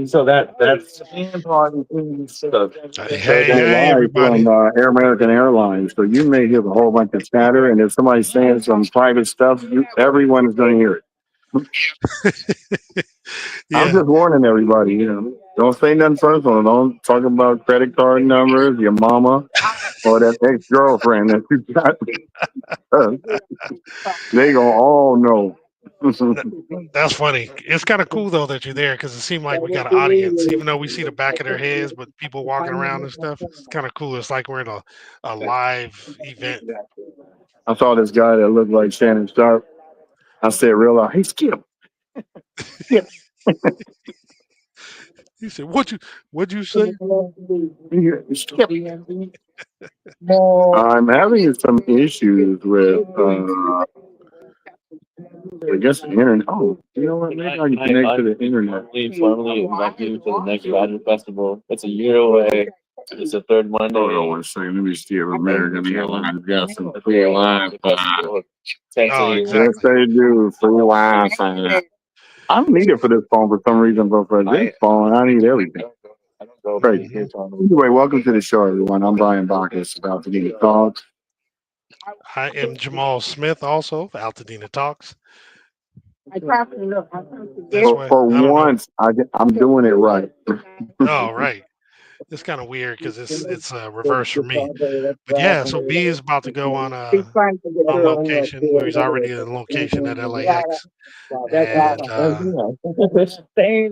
So that's so Hey, so hey, that hey, Live from everybody. Air American Airlines, so you may hear a whole bunch of chatter, and if somebody's saying some private stuff, everyone is going to hear it. I'm Yeah, just warning everybody, don't say nothing personal. Don't talk about credit card numbers, your mama, or that ex-girlfriend that you got. They gonna all know. th- that's funny. It's kind of cool though that you're there because it seemed like we got an audience, even though we see the back of their heads, but people walking around and stuff. It's kind of cool. It's like we're in a live event. I saw this guy that looked like Shannon Sharp. I said real loud, "Hey, Skip, Skip." He said, What'd you say?" Skip. I'm having some issues with, I guess the internet. Oh, you know what? Maybe I can connect to the internet. formally invite you to the next Badger Festival. It's a year away. It's the third Monday. Hold on one second. Let me see if American Airlines got some free Wi-Fi. Oh, Yes, exactly. they do. Free Wi-Fi. I don't need it for this phone for some reason, but for this phone, I need everything. Great. Hmm. Anyway, welcome to the show, everyone. I'm Brian Bacchus, about to need thoughts. I am Jamal Smith, also of Altadena Talks. That's why For I don't know. once, I'm doing it right. Oh, right. It's kind of weird because it's reverse for me. But yeah, so B is about to go on location, or he's already in location at LAX, and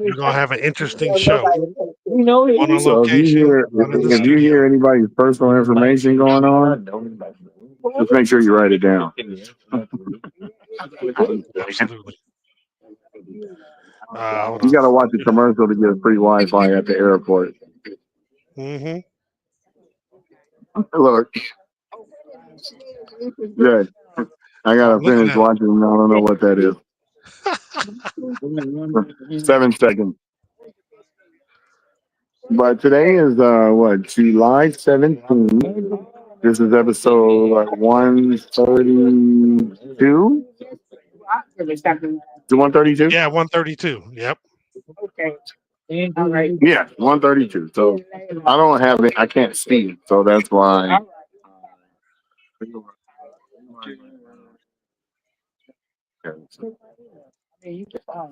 you're gonna have an interesting show. One on So location, one in the if you hear studio. anybody's personal information going on, just make sure you write it down. Absolutely. Hold You on. got to watch a commercial to get free Wi-Fi at the airport. Hmm. Look, good. I I'm gotta looking finish at it. watching. I don't know what that is. 7 seconds. But today is what, July 17th. This is episode 132. Is it 132? Yeah, 132. Yep. Yeah, 132. So I don't have it. I can't see, so that's why.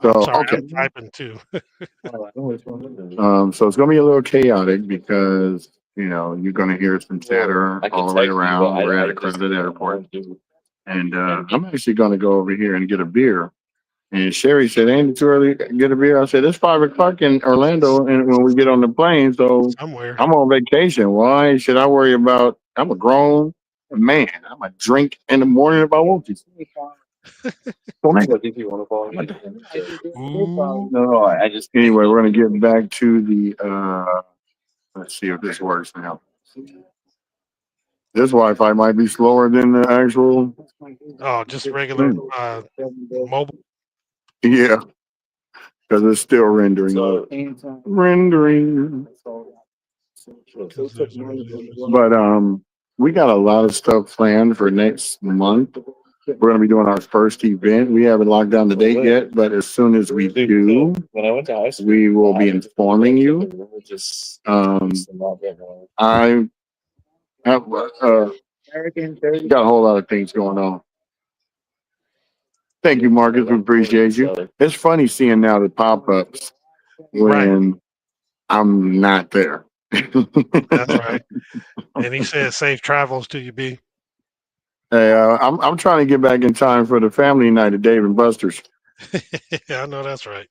So I'm sorry. okay. I'm typing too. So it's gonna be a little chaotic because you're gonna hear some chatter all the way around. We're at a crowded airport, and I'm actually gonna go over here and get a beer. And Sherry said, "Ain't it too early to get a beer?" I said, "It's 5 o'clock in Orlando, and when we get on the plane, so Somewhere. I'm on vacation. Why should I worry about? I'm a grown man. I'm a drink in the morning if I want to." Don't make it. If you want to follow me. Ooh. No, I just Anyway, we're gonna get back to the. Let's see if this works now. This Wi-Fi might be slower than the actual. Oh, just regular thing. mobile. Yeah, because it's still rendering. Rendering. But we got a lot of stuff planned for next month. We're going to be doing our first event. We haven't locked down the date yet, but as soon as we do, when I went to high school, we will be informing you. just I have got a whole lot of things going on. Thank you, Marcus. We appreciate you. It's funny seeing now the pop-ups Right. when I'm not there. That's right. And he said safe travels to you, B. Hey, I'm trying to get back in time for the family night at Dave and Buster's. I know that's right.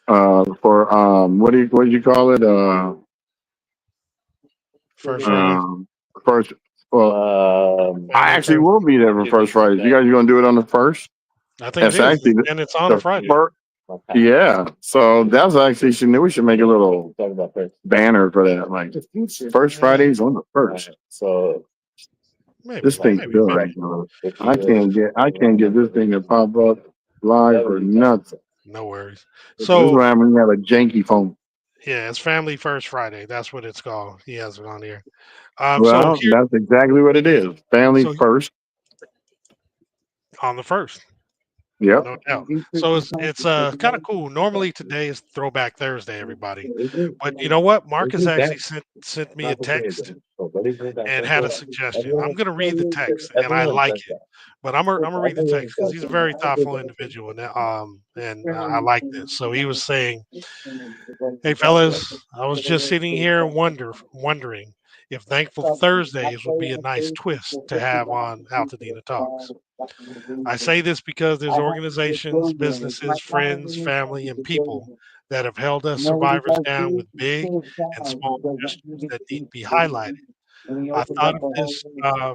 For what do you call it? First Friday. Um, first. Well, I Family actually first. will be there for first Friday. You guys are gonna do it on the first? I think it That's is. actually And it's on a the Friday. first. Yeah. So that's actually we should make a little banner for that. Like first Mm, Fridays on the first. So This maybe. thing's Maybe. good right now. I can't get this thing to pop up live or nothing. No worries. This is So what happens when you have a janky phone. yeah, it's Family First Friday. That's what it's called. He has it on here. So Well, here that's exactly what it is. Family so first. on the first. Yep. no doubt. So it's kind of cool. Normally today is Throwback Thursday, everybody. But you know what? Marcus actually sent me a text and had a suggestion. I'm going to read the text, and I like it. But I'm gonna read the text because he's a very thoughtful individual, and I like this. So he was saying, "Hey fellas, I was just sitting here and wondering if Thankful Thursdays would be a nice twist to have on Altadena Talks. I say this because there's organizations, businesses, friends, family, and people that have held us survivors down with big and small gestures that need to be highlighted. I thought of this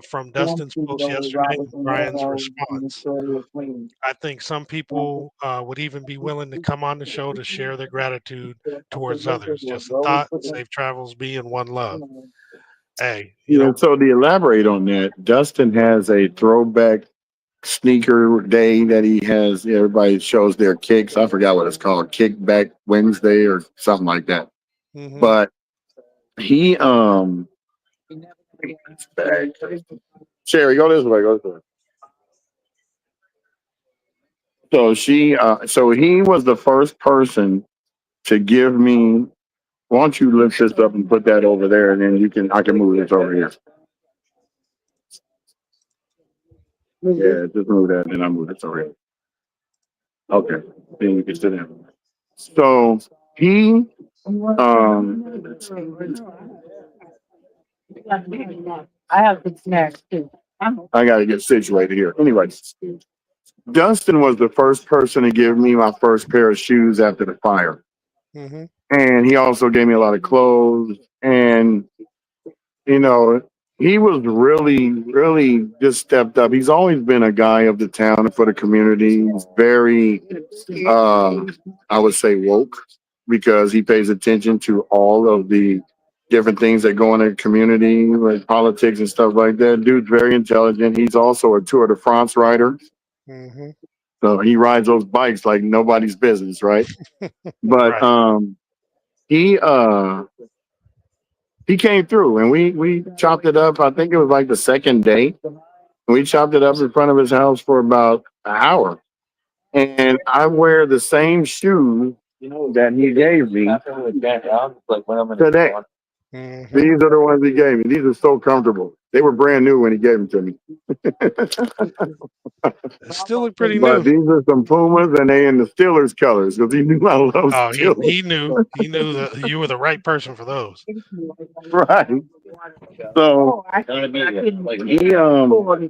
from Dustin's post yesterday and Brian's response. I think some people would even be willing to come on the show to share their gratitude towards others. Just a thought. Safe travels, be and one love. Hey, Yeah. So to elaborate on that, Dustin has a throwback sneaker day that he has. Everybody shows their kicks. I forgot what it's called, Kickback Wednesday or something like that. hmm But he Sherry, go this way, go this way. So he was the first person to give me. Why don't you lift this up and put that over there, and then I can move this over here. Yeah, just move that, and then I move this over here. Okay, then you can sit down. So he um I gotta get situated here. Anyway, Dustin was the first person to give me my first pair of shoes after the fire. hmm And he also gave me a lot of clothes. And, you know, he was really just stepped up. He's always been a guy of the town and for the community. He's very, I would say, woke because he pays attention to all of the different things that go on in the community, like politics and stuff like that. Dude's very intelligent. He's also a Tour de France rider. hmm So he rides those bikes like nobody's business, right? But Right. he uh he came through and we chopped it up. I think it was like the second day. We chopped it up in front of his house for about an hour. And I wear the same shoes that he gave me today. hmm These are the ones he gave me. These are so comfortable. They were brand new when he gave them to me. It still look pretty But new. these are some Pumas and they in the Steelers colors because he knew I love Oh, Steelers. he knew that you were the right person for those. Right. So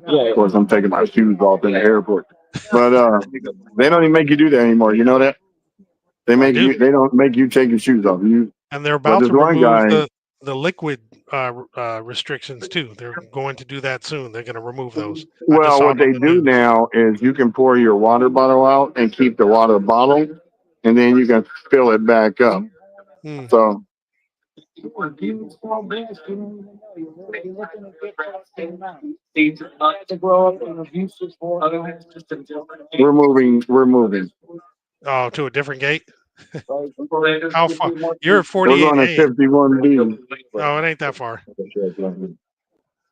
of course I'm taking my shoes off in the airport. But they don't even make you do that anymore. You know that? I do, They don't make you take your shoes off. and they're But about this to one remove guy, the liquid restrictions too. They're going to do that soon. They're going to remove those. I just well, saw what it on they the do news. now is you can pour your water bottle out and keep the water bottle, and then you can fill it back up. Hmm. So we're moving. Oh, to a different gate. How far? You're at We're going to 48A. 51B. Oh, it ain't that far.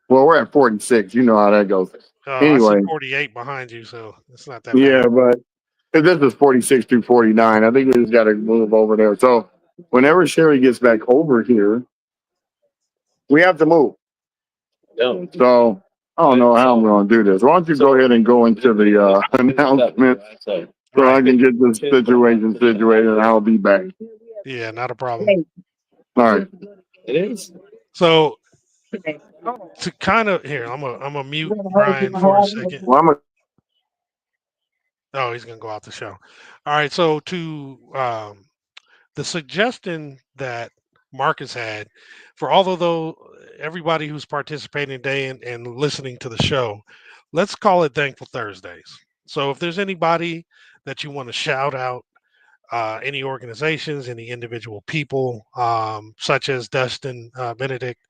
Well, we're at 46. You know how that goes. I see Anyway, 48 behind you, so it's not that yeah, bad. but this is 46 through 49. I think we just got to move over there. So whenever Sherry gets back over here, we have to move. So I don't know how I'm going to do this. Why don't you go ahead and go into the announcement so I Right. can get this situation situated and I'll be back. Yeah, not a problem. All right. So to kind of here, I'm a mute Brian for a second. Well, Oh, he's gonna go out the show. All right. So to the suggestion that Marcus had for although everybody who's participating today and listening to the show, let's call it Thankful Thursdays. So if there's anybody that you want to shout out, any organizations, any individual people, such as Dustin Benedict,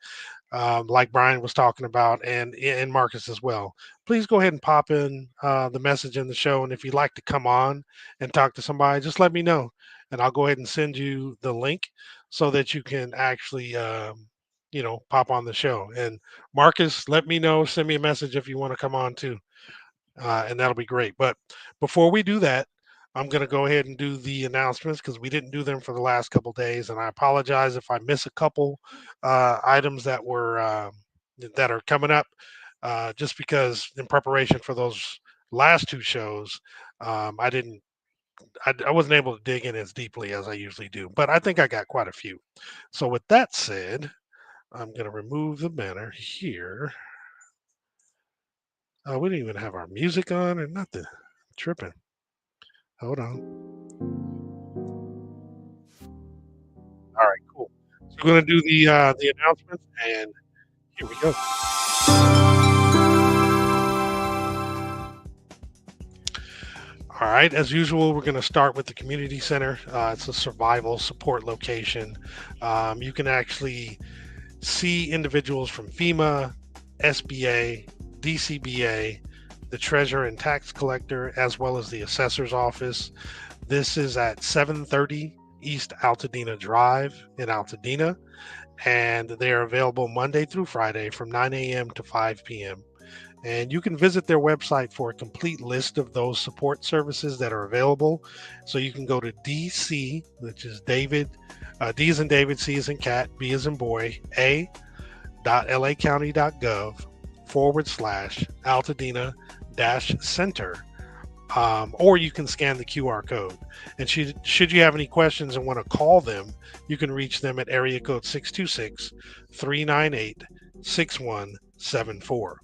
like Brian was talking about, and Marcus as well. Please go ahead and pop in the message in the show, and if you'd like to come on and talk to somebody, just let me know, and I'll go ahead and send you the link so that you can actually, pop on the show. And Marcus, let me know. Send me a message if you want to come on too. and that'll be great. But before we do that, I'm going to go ahead and do the announcements because we didn't do them for the last couple days, and I apologize if I miss a couple items that are coming up. Just because in preparation for those last two shows, I didn't. I wasn't able to dig in as deeply as I usually do, but I think I got quite a few. So with that said, I'm going to remove the banner here. We didn't even have our music on or nothing. Tripping. Hold on. All right, cool. So we're going to do the announcements, and here we go. All right, as usual, we're going to start with the community center. It's a survival support location. You can actually see individuals from FEMA, SBA, DCBA, the treasurer and tax collector, as well as the assessor's office. This is at 730 East Altadena Drive in Altadena, and they are available Monday through Friday from 9 a.m. to 5 p.m. And you can visit their website for a complete list of those support services that are available. So you can go to DC, which is David, D as in David, C as in cat, B as in boy, a.lacounty.gov/Altadena-center. Or you can scan the QR code. And should you have any questions and want to call them, you can reach them at area code 626-398-6174.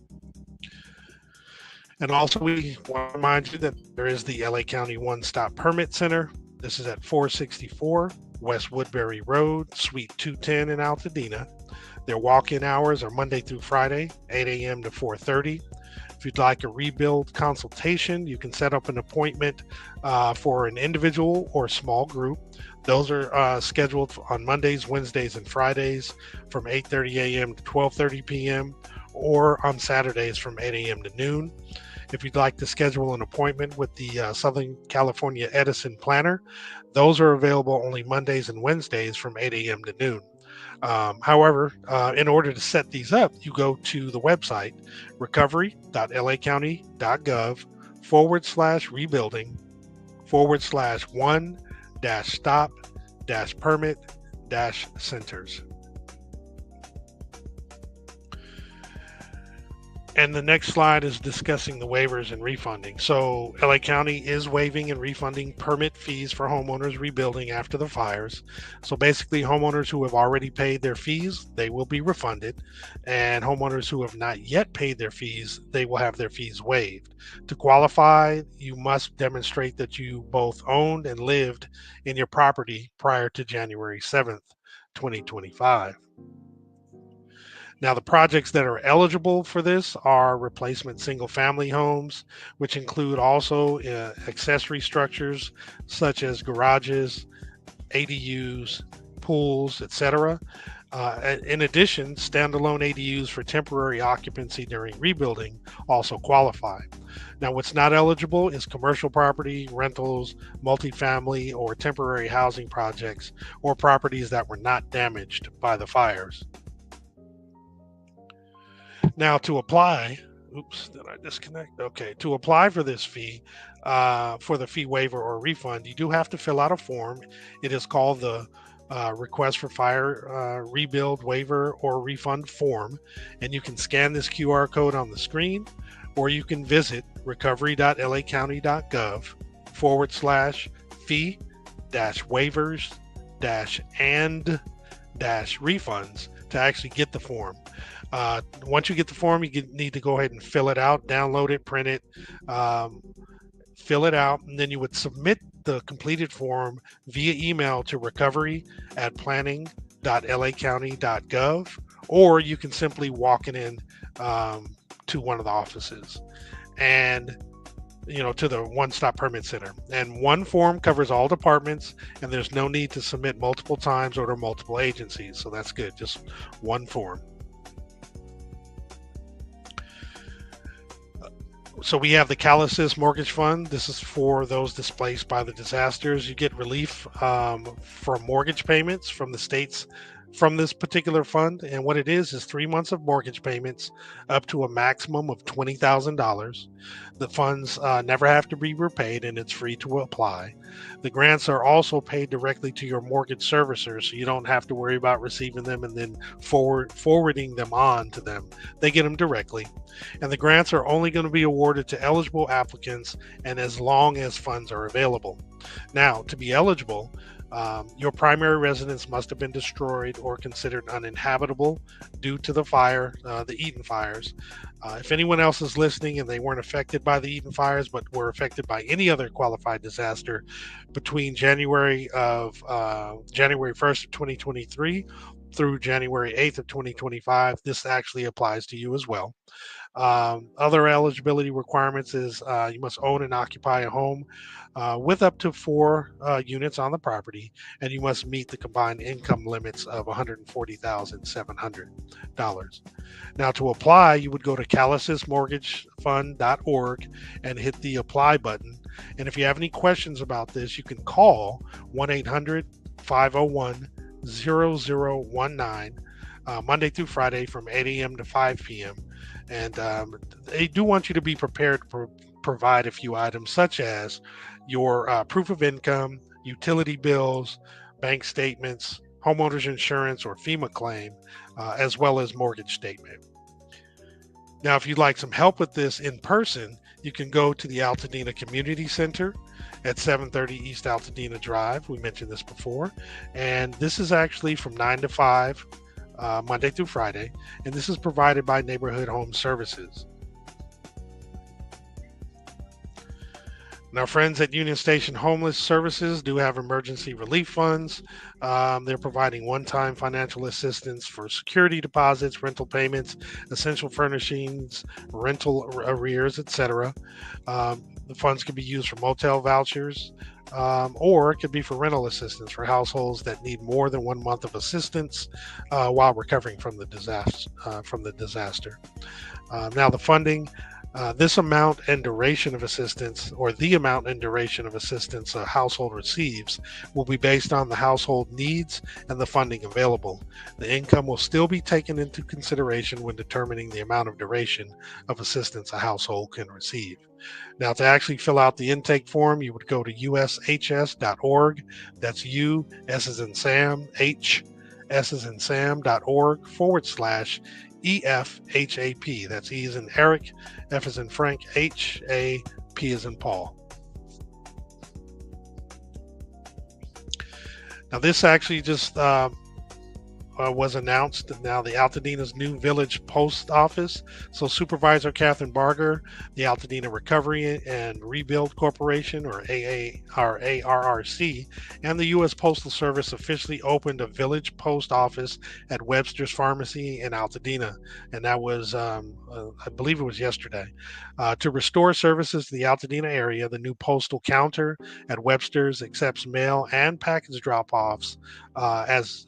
And also, we want to remind you that there is the LA County One Stop Permit Center. This is at 464 West Woodbury Road, Suite 210 in Altadena. Their walk-in hours are Monday through Friday, 8 a.m. to 4:30. If you'd like a rebuild consultation, you can set up an appointment for an individual or small group. Those are scheduled on Mondays, Wednesdays, and Fridays from 8:30 a.m. to 12:30 p.m. or on Saturdays from 8 a.m. to noon. If you'd like to schedule an appointment with the Southern California Edison Planner, those are available only Mondays and Wednesdays from 8 a.m. to noon. However, in order to set these up, you go to the website recovery.lacounty.gov/rebuilding/one-stop-permit-centers. And the next slide is discussing the waivers and refunding. So LA County is waiving and refunding permit fees for homeowners rebuilding after the fires. So basically, homeowners who have already paid their fees, they will be refunded. And homeowners who have not yet paid their fees, they will have their fees waived. To qualify, you must demonstrate that you both owned and lived in your property prior to January 7th, 2025. Now, the projects that are eligible for this are replacement single-family homes, which include also accessory structures such as garages, ADUs, pools, etc. In addition, standalone ADUs for temporary occupancy during rebuilding also qualify. Now, what's not eligible is commercial property, rentals, multifamily, or temporary housing projects, or properties that were not damaged by the fires. Now, to apply, did I disconnect? Okay, to apply for this fee, for the fee waiver or refund, you do have to fill out a form. It is called the Request for Fire Rebuild Waiver or Refund form, and you can scan this QR code on the screen, or you can visit recovery.lacounty.gov/waivers-and-refunds to actually get the form. Once you get the form, you need to go ahead and fill it out, download it, print it, fill it out, and then you would submit the completed form via email to recovery@planning.lacounty.gov, or you can simply walk it in to one of the offices and to the one-stop permit center. And one form covers all departments, and there's no need to submit multiple times or to multiple agencies. So that's good, just one form. So we have the CalAssist Mortgage Fund. This is for those displaced by the disasters. You get relief from mortgage payments from the state's from this particular fund. And what it is 3 months of mortgage payments up to a maximum of $20,000. The funds never have to be repaid, and it's free to apply. The grants are also paid directly to your mortgage servicer, so you don't have to worry about receiving them and then forwarding them on to them. They get them directly. And the grants are only going to be awarded to eligible applicants and as long as funds are available. Now, to be eligible, your primary residence must have been destroyed or considered uninhabitable due to the fire, the Eaton fires. If anyone else is listening and they weren't affected by the Eaton fires, but were affected by any other qualified disaster between January 1st of 2023 through January 8th of 2025, this actually applies to you as well. Other eligibility requirements is you must own and occupy a home with up to 4 units on the property, and you must meet the combined income limits of $140,700. Now, to apply, you would go to callisismortgagefund.org and hit the apply button. And if you have any questions about this, you can call 1-800-501-0019 Monday through Friday from 8 a.m. to 5 p.m. And they do want you to be prepared to provide a few items such as your proof of income, utility bills, bank statements, homeowners insurance or FEMA claim, as well as mortgage statement. Now, if you'd like some help with this in person, you can go to the Altadena Community Center at 730 East Altadena Drive. We mentioned this before. And this is actually from 9 to 5, Monday through Friday. And this is provided by Neighborhood Home Services. Now, friends at Union Station Homeless Services do have emergency relief funds. They're providing one-time financial assistance for security deposits, rental payments, essential furnishings, rental arrears, etc. The funds can be used for motel vouchers, or it could be for rental assistance for households that need more than 1 month of assistance while recovering from the disaster. Now, the funding. This amount and duration of assistance, or the amount and duration of assistance a household receives, will be based on the household needs and the funding available. The income will still be taken into consideration when determining the amount of duration of assistance a household can receive. Now, to actually fill out the intake form, you would go to ushs.org. That's U, S as in Sam, H, S as in Sam.org/EFHAP. That's E as in Eric, F as in Frank, H, A, P as in Paul. Now, this actually just was announced. Now, the Altadena's new village post office. So Supervisor Catherine Barger, the Altadena Recovery and Rebuild Corporation, or ARRC, and the U.S. Postal Service officially opened a village post office at Webster's Pharmacy in Altadena. And that was, I believe it was yesterday. To restore services to the Altadena area, the new postal counter at Webster's accepts mail and package drop-offs has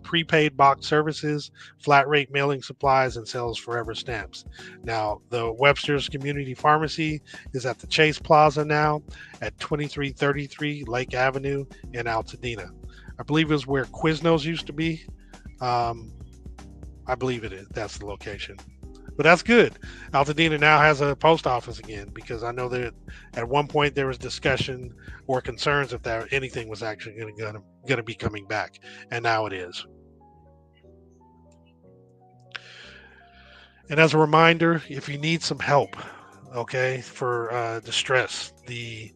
prepaid box services, flat rate mailing supplies, and sells forever stamps. Now, the Webster's Community Pharmacy is at the Chase Plaza now at 2333 Lake Avenue in Altadena. I believe it was where Quiznos used to be. I believe it is. That's the location. But that's good. Altadena now has a post office again, because I know that at one point there was discussion or concerns if anything was actually going to be coming back, and now it is. And as a reminder, if you need some help, okay, for distress, the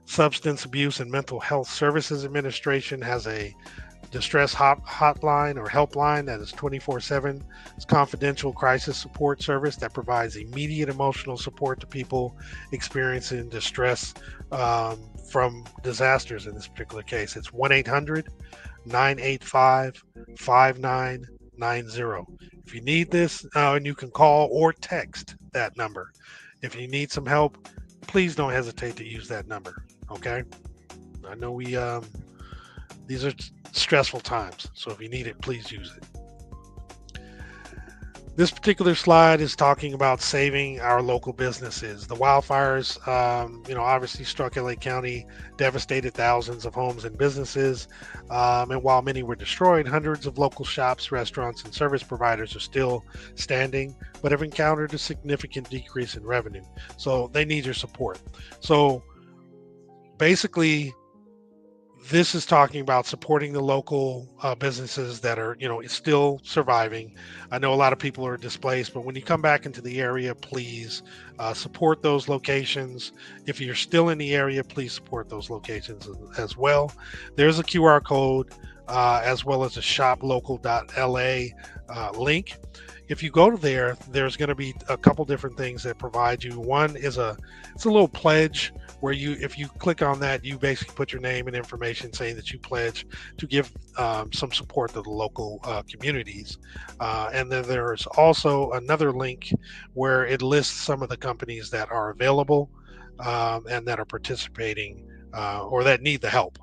Substance Abuse and Mental Health Services Administration has a distress hotline or helpline that is 24/7. It's confidential crisis support service that provides immediate emotional support to people experiencing distress from disasters. In this particular case, it's 1-800-985-5990. If you need this, and you can call or text that number. If you need some help, please don't hesitate to use that number. Okay, I know these are stressful times, so if you need it, please use it. This particular slide is talking about saving our local businesses. The wildfires, obviously struck LA County, devastated thousands of homes and businesses. And while many were destroyed, hundreds of local shops, restaurants, and service providers are still standing, but have encountered a significant decrease in revenue. So they need your support. So basically, this is talking about supporting the local businesses that are, still surviving. I know a lot of people are displaced, but when you come back into the area, please support those locations. If you're still in the area, please support those locations as well. There's a QR code as well as a shoplocal.la link. If you go to there, there's going to be a couple different things that provide you. One is it's a little pledge where if you click on that, you basically put your name and information saying that you pledge to give some support to the local communities. And then there's also another link where it lists some of the companies that are available and that are participating or that need the help.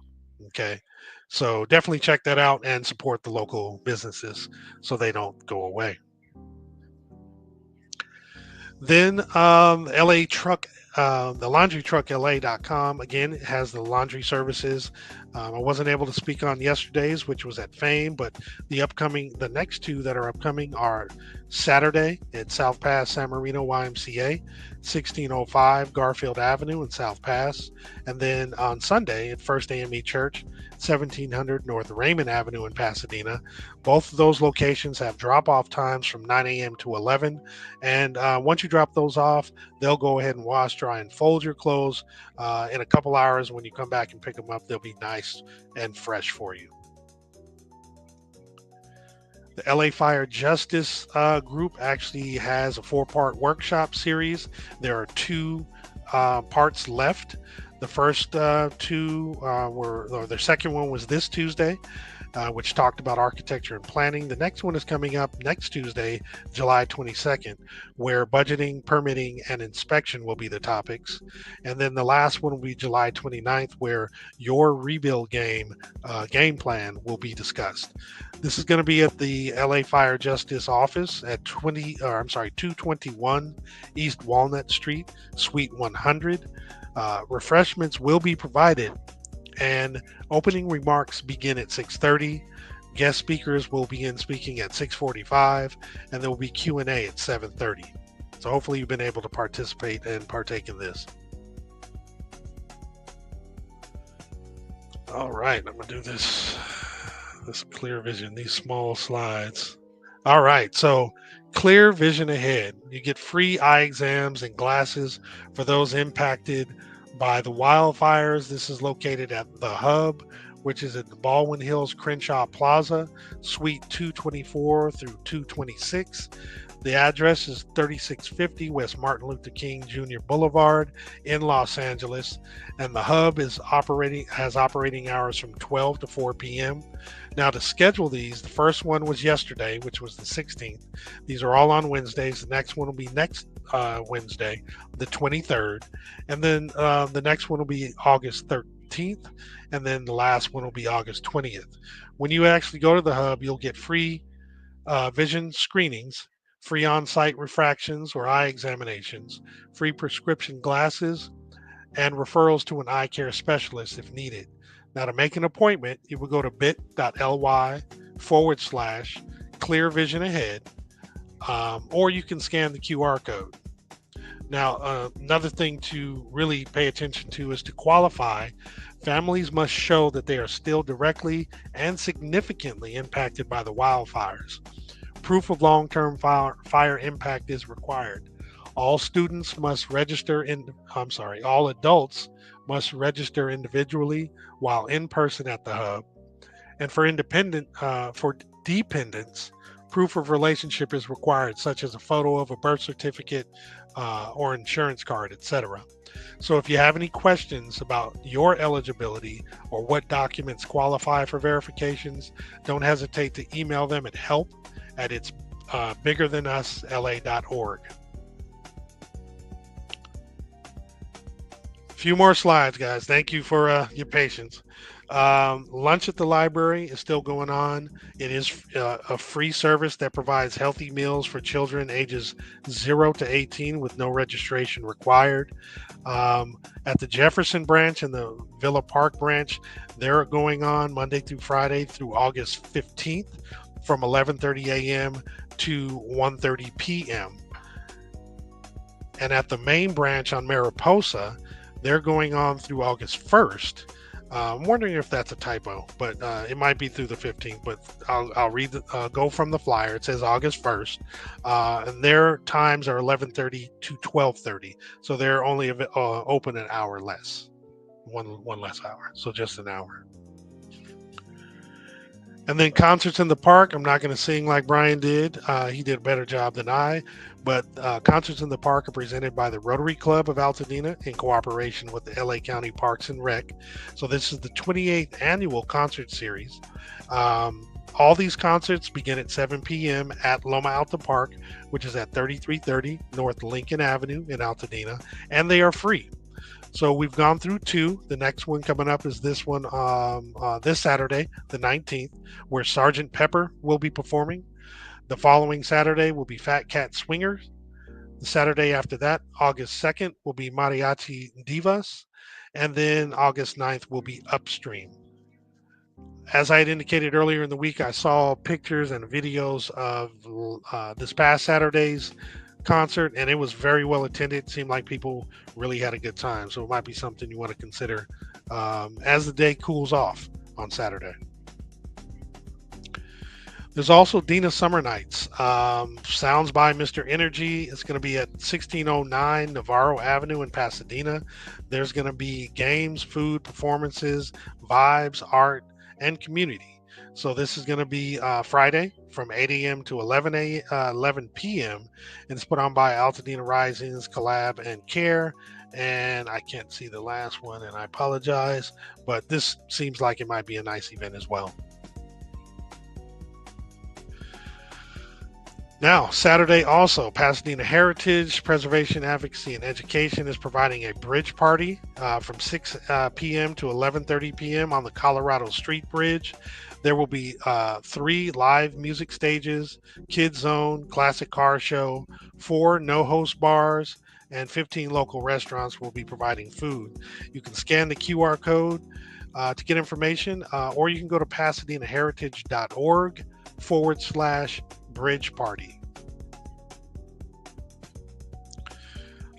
Okay. So definitely check that out and support the local businesses so they don't go away. Then LA Truck, the laundrytruckla.com, again, it has the laundry services. I wasn't able to speak on yesterday's, which was at Fame, but the next two that are upcoming are Saturday at South Pass San Marino YMCA, 1605 Garfield Avenue in South Pass, and then on Sunday at First AME Church, 1700 North Raymond Avenue in Pasadena. Both of those locations have drop-off times from 9 a.m. to 11, and once you drop those off, they'll go ahead and wash, dry, and fold your clothes in a couple hours. When you come back and pick them up, they'll be nice and fresh for you. The LA Fire Justice group actually has a 4-part workshop series. There are 2 parts left. The first 2 the second one was this Tuesday, which talked about architecture and planning. The next one is coming up next Tuesday, July 22nd, where budgeting, permitting, and inspection will be the topics. And then the last one will be July 29th, where your rebuild game plan will be discussed. This is going to be at the LA Fire Justice office at 221 East Walnut Street, Suite 100. Refreshments will be provided, and opening remarks begin at 6:30. Guest speakers will begin speaking at 6:45, and there will be Q&A at 7:30. So hopefully you've been able to participate and partake in this. All right, I'm gonna do this clear vision, these small slides. All right, so clear vision ahead. You get free eye exams and glasses for those impacted by the wildfires. This is located at The Hub, which is at the Baldwin Hills Crenshaw Plaza, Suite 224 through 226. The address is 3650 West Martin Luther King Jr. Boulevard in Los Angeles, and the Hub has operating hours from 12 to 4 p.m. Now, to schedule these, the first one was yesterday, which was the 16th. These are all on Wednesdays. The next one will be next Wednesday, the 23rd, and then the next one will be August 13th, and then the last one will be August 20th. When you actually go to the Hub, you'll get free vision screenings, free on-site refractions or eye examinations, free prescription glasses, and referrals to an eye care specialist if needed. Now, to make an appointment, you will go to bit.ly/clear vision ahead, or you can scan the QR code. Now, another thing to really pay attention to is to qualify. Families must show that they are still directly and significantly impacted by the wildfires. Proof of long-term fire impact is required. All adults must register individually while in person at the Hub. And for dependents, proof of relationship is required, such as a photo of a birth certificate or insurance card, etc. So if you have any questions about your eligibility or what documents qualify for verifications, don't hesitate to email them at help@itsbiggerthanusla.org. A few more slides, guys. Thank you for your patience. Lunch at the library is still going on. It is a free service that provides healthy meals for children ages 0 to 18 with no registration required. At the Jefferson branch and the Villa Park branch, they're going on Monday through Friday through August 15th from 11:30 a.m. to 1:30 p.m. And at the main branch on Mariposa, they're going on through August 1st. I'm wondering if that's a typo, but it might be through the 15th. But I'll read go from the flyer. It says August 1st, and their times are 11:30 to 12:30. So they're only open an hour less, one less hour. So just an hour. And then concerts in the park. I'm not going to sing like Brian did. He did a better job than I. But concerts in the park are presented by the Rotary Club of Altadena in cooperation with the LA County Parks and Rec. So this is the 28th annual concert series. All these concerts begin at 7 p.m. at Loma Alta Park, which is at 3330 North Lincoln Avenue in Altadena, and they are free. So we've gone through 2. The next one coming up is this one this Saturday, the 19th, where Sergeant Pepper will be performing. The following Saturday will be Fat Cat Swingers. The Saturday after that, August 2nd, will be Mariachi Divas. And then August 9th will be Upstream. As I had indicated earlier in the week, I saw pictures and videos of this past Saturday's concert, and it was very well attended. It seemed like people really had a good time. So it might be something you want to consider as the day cools off on Saturday. There's also Dina Summer Nights. Sounds by Mr. Energy. It's going to be at 1609 Navarro Avenue in Pasadena. There's going to be games, food, performances, vibes, art, and community. So this is going to be Friday from 8 a.m. to 11 p.m. And it's put on by Altadena Risings, Collab, and Care. And I can't see the last one, and I apologize. But this seems like it might be a nice event as well. Now, Saturday also, Pasadena Heritage, Preservation, Advocacy, and Education is providing a bridge party from 6 p.m. to 11:30 p.m. on the Colorado Street Bridge. There will be 3 live music stages, Kids Zone, Classic Car Show, 4 no-host bars, and 15 local restaurants will be providing food. You can scan the QR code to get information, or you can go to pasadenaheritage.org/bridge party.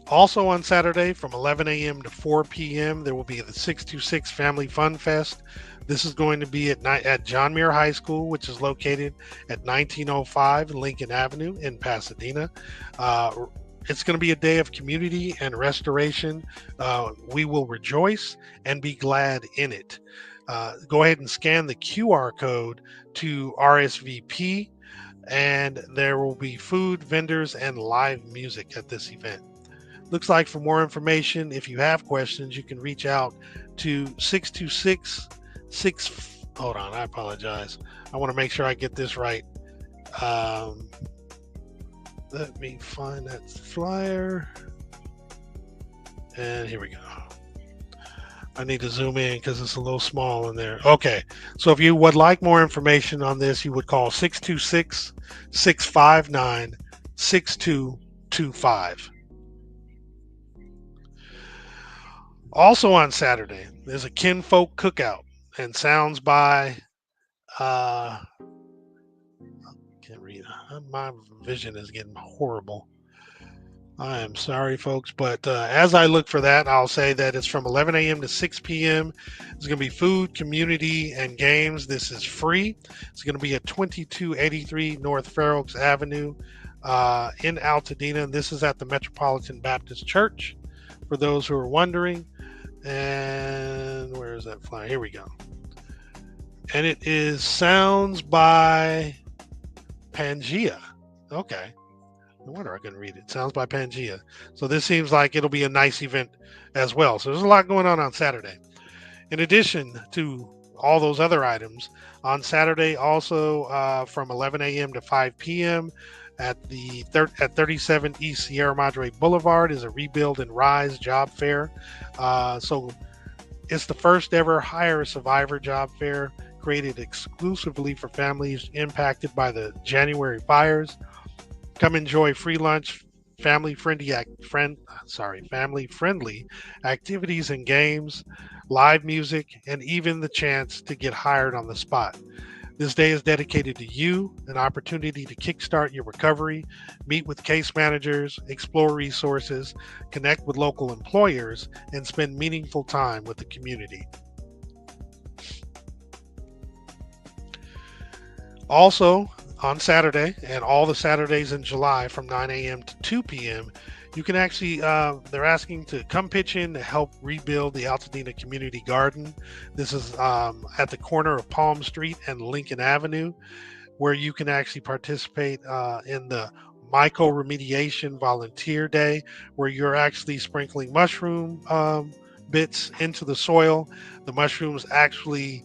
Also on Saturday from 11 a.m. to 4 p.m. there will be the 626 Family Fun Fest. This is going to be at John Muir High School, which is located at 1905 Lincoln Avenue in Pasadena. It's going to be a day of community and restoration. We will rejoice and be glad in it. Go ahead and scan the QR code to RSVP, and there will be food, vendors, and live music at this event. Looks like for more information, if you have questions, you can reach out to 626 hold on, I apologize. I want to make sure I get this right. Let me find that flyer. And here we go. I need to zoom in because it's a little small in there. Okay, so if you would like more information on this, you would call 626-659-6225. Also on Saturday, there's a Kinfolk Cookout, and sounds by can't read. My vision is getting horrible. I am sorry, folks, but as I look for that, I'll say that it's from 11 a.m. to 6 p.m. It's going to be food, community, and games. This is free. It's going to be at 2283 North Fair Oaks Avenue in Altadena. This is at the Metropolitan Baptist Church, for those who are wondering. And where is that flyer? Here we go. And it is Sounds by Pangea. Okay. No wonder I couldn't read it. Sounds by Pangea. So this seems like it'll be a nice event as well. So there's a lot going on Saturday. In addition to all those other items, on Saturday also from 11 a.m. to 5 p.m. at 37 East Sierra Madre Boulevard is a Rebuild and Rise job fair. So It's the first ever Hire a Survivor job fair created exclusively for families impacted by the January fires. Come enjoy free lunch, family friendly activities and games, live music, and even the chance to get hired on the spot. This day is dedicated to you, an opportunity to kickstart your recovery, meet with case managers, explore resources, connect with local employers, and spend meaningful time with the community. Also, on Saturday and all the Saturdays in July from 9 a.m. to 2 p.m., you can actually, they're asking to come pitch in to help rebuild the Altadena Community Garden. This is at the corner of Palm Street and Lincoln Avenue, where you can actually participate in the Myco Remediation Volunteer Day, where you're actually sprinkling mushroom bits into the soil. The mushrooms actually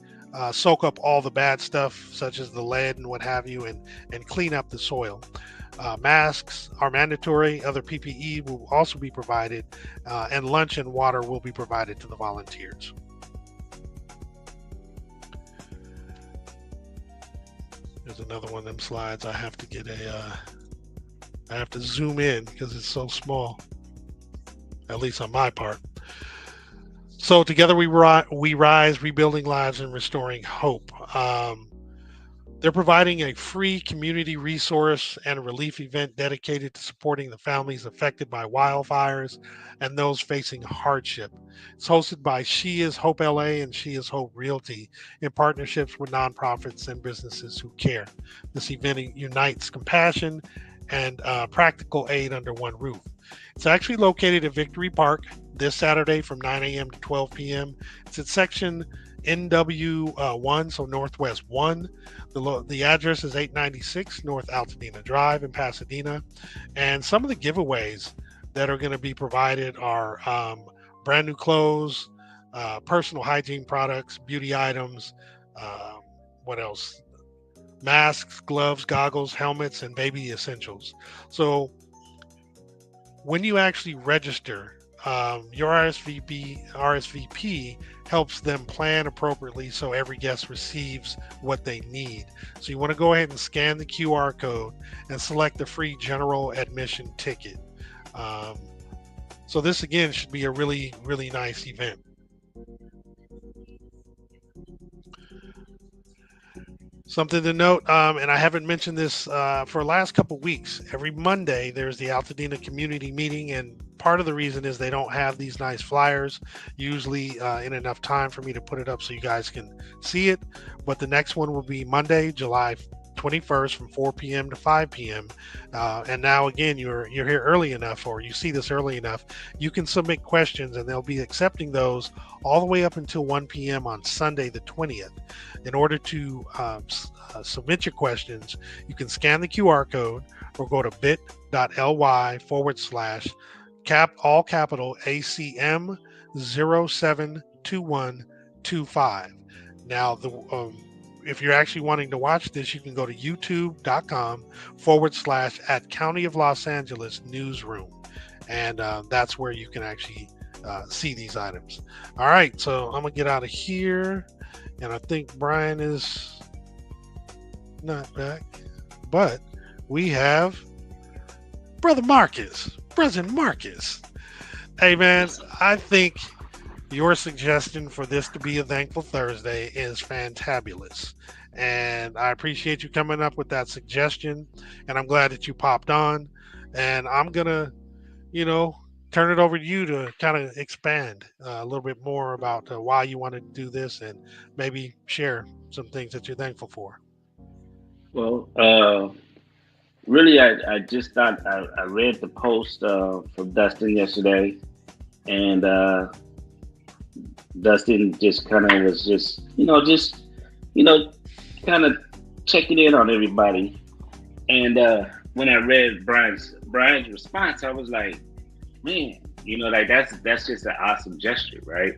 soak up all the bad stuff, such as the lead and what have you, and clean up the soil. Masks are mandatory. Other PPE will also be provided, and lunch and water will be provided to the volunteers. There's another one of them slides. I have to zoom in because it's so small, at least on my part. So together we rise, rebuilding lives and restoring hope. They're providing a free community resource and a relief event dedicated to supporting the families affected by wildfires and those facing hardship. It's hosted by She is Hope LA and She is Hope Realty in partnerships with nonprofits and businesses who care. This event unites compassion and practical aid under one roof. It's actually located at Victory Park this Saturday from 9 a.m. to 12 p.m. It's at section NW1, so Northwest 1. The address is 896 North Altadena Drive in Pasadena. And some of the giveaways that are going to be provided are brand new clothes, personal hygiene products, beauty items, what else? Masks, gloves, goggles, helmets, and baby essentials. So when you actually register, your RSVP helps them plan appropriately so every guest receives what they need. So you want to go ahead and scan the QR code and select the free general admission ticket. So this again should be a really, really nice event. Something to note, and I haven't mentioned this for the last couple weeks. Every Monday, there's the Altadena community meeting, and part of the reason is they don't have these nice flyers usually in enough time for me to put it up so you guys can see it. But the next one will be Monday, July 21st from 4 p.m. to 5 p.m. And now again, you're here early enough, or you see this early enough, you can submit questions, and they'll be accepting those all the way up until 1 p.m. on Sunday the 20th. In order to submit your questions, you can scan the QR code or go to bit.ly/all capital ACM 072125. Now, if you're actually wanting to watch this, you can go to youtube.com/at County of Los Angeles newsroom. And that's where you can actually see these items. All right, so I'm going to get out of here. And I think Brian is not back. But we have Brother Marcus. President Marcus. Hey, man, I think your suggestion for this to be a Thankful Thursday is fantabulous. And I appreciate you coming up with that suggestion. And I'm glad that you popped on. And I'm going to, turn it over to you to kind of expand a little bit more about why you want to do this and maybe share some things that you're thankful for. Well, really, I just thought I read the post from Dustin yesterday, and Dustin just kind of was kind of checking in on everybody. And when I read Brian's response, I was like, man, that's just an awesome gesture, right?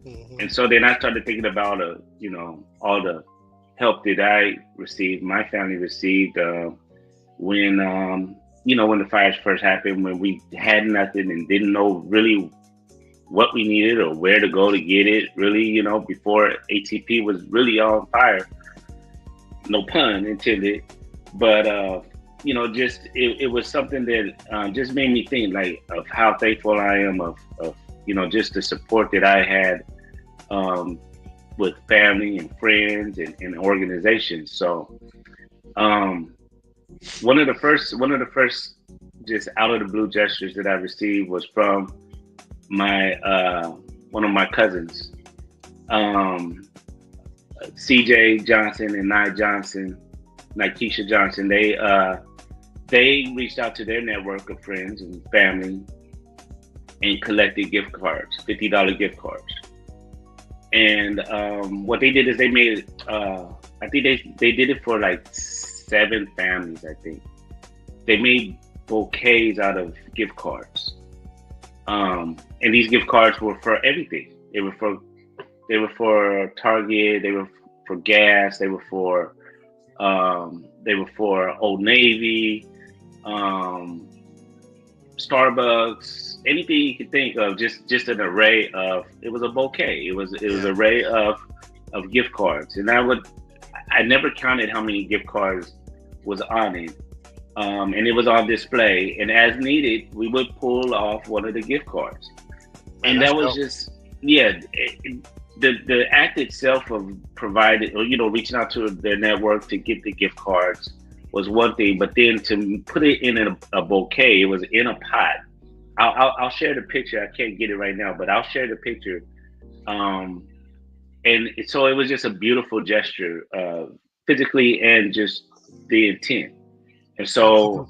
Mm-hmm. And so then I started thinking about all the help that I received, my family received when the fires first happened, when we had nothing and didn't know really what we needed or where to go to get it. Really, you know, before ATP was really on fire. No pun intended, but you know, just it was something that just made me think like of how thankful I am of you know, just the support that I had with family and friends and organizations. So one of the first just out of the blue gestures that I received was from my one of my cousins, CJ Johnson and Nikesha Johnson. They reached out to their network of friends and family and collected gift cards, $50 gift cards. And what they did is they made, I think they did it for like 7 families, I think. They made bouquets out of gift cards. And these gift cards were for everything. They were for Target, they were for gas, they were for Old Navy, Starbucks, anything you could think of, just an array of, it was a bouquet. It was an array of gift cards. And I never counted how many gift cards was on it. And it was on display. And as needed, we would pull off one of the gift cards. And that was just, the act itself of providing, or, you know, reaching out to their network to get the gift cards was one thing, but then to put it in a bouquet, it was in a pot. I'll share the picture. I can't get it right now, but I'll share the picture. And so it was just a beautiful gesture, physically and just the intent. And so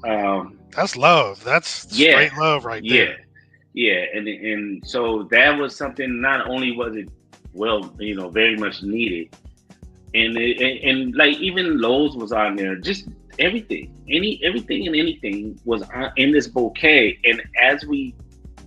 that's love. That's straight love right there. Yeah, and so that was something. Not only was it very much needed, and like even Lowe's was on there. Just everything, everything and anything was in this bouquet. And as we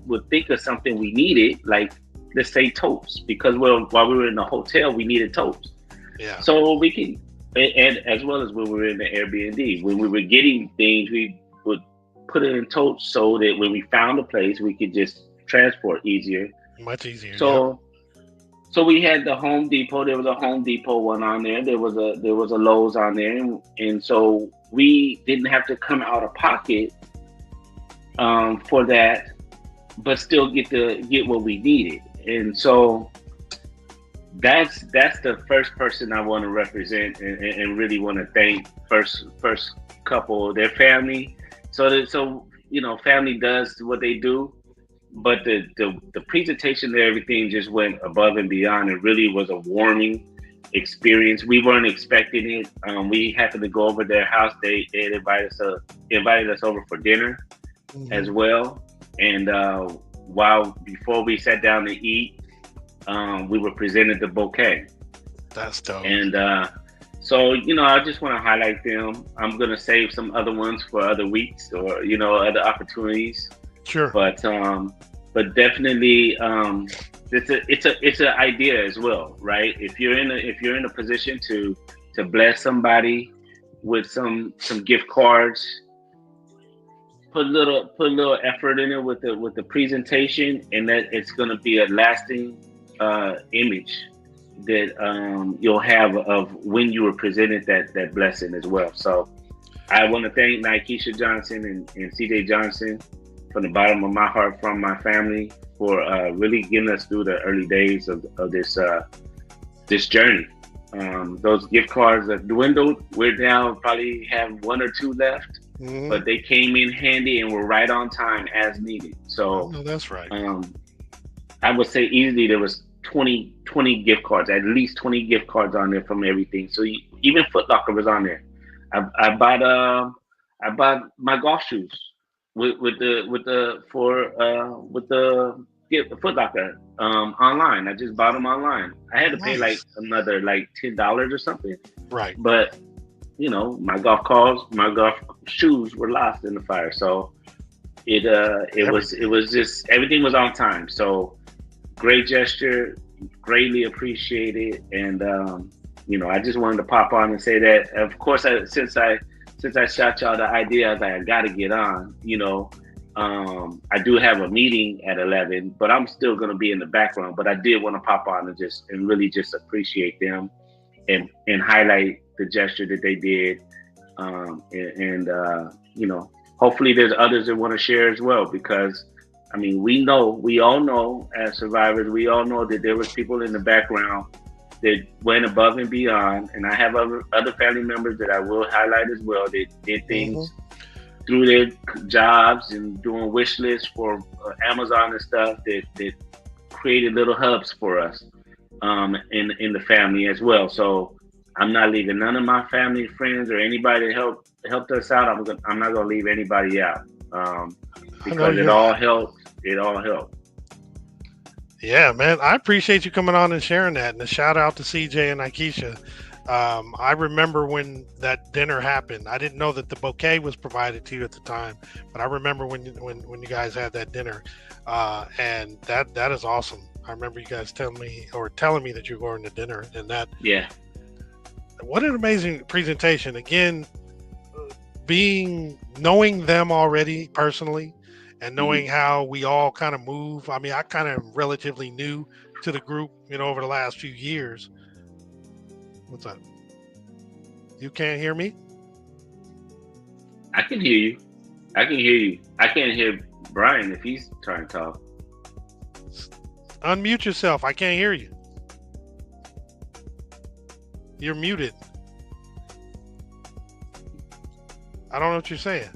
would think of something we needed, like let's say totes, because while we were in the hotel, we needed totes. Yeah. So we can, and as well as when we were in the Airbnb, when we were getting things, we would put it in totes so that when we found a place, we could just transport easier. Much easier. So we had the Home Depot. There was a Home Depot one on there. There was a Lowe's on there, and so we didn't have to come out of pocket for that, but still get what we needed. And so that's the first person I want to represent and really want to thank. First couple, their family. So you know, family does what they do. But the presentation to everything just went above and beyond. It really was a warming experience. We weren't expecting it. We happened to go over their house. They invited us over for dinner as well. And before we sat down to eat, we were presented the bouquet. That's dope. And so, you know, I just want to highlight them. I'm gonna save some other ones for other weeks or, you know, other opportunities. Sure. But definitely, it's an idea as well, right? If you're in a position to bless somebody with some gift cards, put a little effort in it with the presentation, and that it's going to be a lasting image that you'll have of when you were presented that blessing as well. So I want to thank Nikesha Johnson and CJ Johnson from the bottom of my heart, from my family, for really getting us through the early days of this journey. Those gift cards have dwindled. We're now probably have 1 or 2 left, but they came in handy and were right on time as needed. So that's right. I would say easily there was 20 gift cards, at least 20 gift cards on there from everything. So even Foot Locker was on there. I bought my golf shoes with the Foot Locker online. I just bought them online. I had to pay like another $10 or something. Right. But you know, my golf shoes were lost in the fire. So it was just, everything was on time. So great gesture, greatly appreciated. And you know, I just wanted to pop on and say that, of course, since I shot y'all the idea, I was like, I gotta get on, you know, I do have a meeting at 11, but I'm still going to be in the background. But I did want to pop on and really just appreciate them and highlight the gesture that they did. You know, hopefully there's others that want to share as well, because I mean, we all know as survivors, we all know that there was people in the background that went above and beyond. And I have other family members that I will highlight as well that did things through their jobs and doing wish lists for Amazon and stuff that created little hubs for us in the family as well. So I'm not leaving none of my family, friends, or anybody that helped us out. I'm not going to leave anybody out because it all helped. It all helped. Yeah, man. I appreciate you coming on and sharing that. And a shout out to CJ and Aikisha. I remember when that dinner happened. I didn't know that the bouquet was provided to you at the time, but I remember when you guys had that dinner, and that is awesome. I remember you guys telling me that you're going to dinner, and that. Yeah. What an amazing presentation! Again, knowing them already personally, and knowing how we all kind of move. I mean, I kind of relatively new to the group, over the last few years. What's up? You can't hear me? I can hear you. I can't hear Brian if he's trying to talk. Unmute yourself. I can't hear you. You're muted. I don't know what you're saying.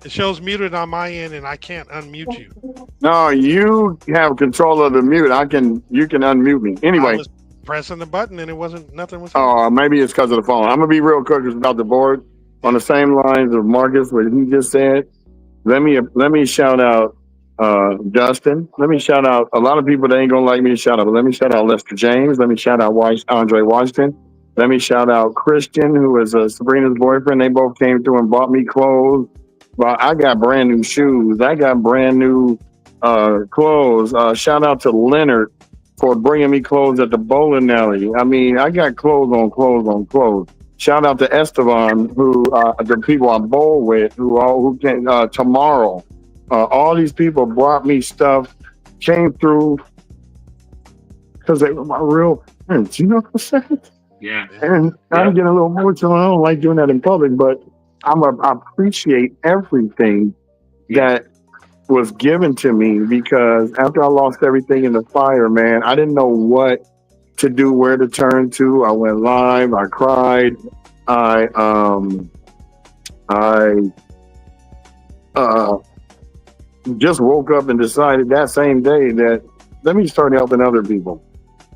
It shows muted on my end, and I can't unmute you. No, you have control of the mute. You can unmute me. Anyway. I was pressing the button, and nothing was. Oh, maybe it's because of the phone. I'm gonna be real quick about the board. On the same lines of Marcus, what he just said. Let me shout out Dustin. Let me shout out a lot of people that ain't gonna like me to shout out. But let me shout out Lester James. Let me shout out Andre Washington. Let me shout out Christian, who is Sabrina's boyfriend. They both came through and bought me clothes. Well, I got brand new shoes. I got brand new clothes. Shout out to Leonard for bringing me clothes at the bowling alley. I mean, I got clothes on clothes on clothes. Shout out to Esteban, who the people I bowl with, who came tomorrow. All these people brought me stuff, came through because they were my real friends. You know what I'm saying? Yeah. And I'm getting a little emotional. I don't like doing that in public, but I appreciate everything that was given to me, because after I lost everything in the fire, man, I didn't know what to do, where to turn to. I went live. I cried. I just woke up and decided that same day that let me start helping other people,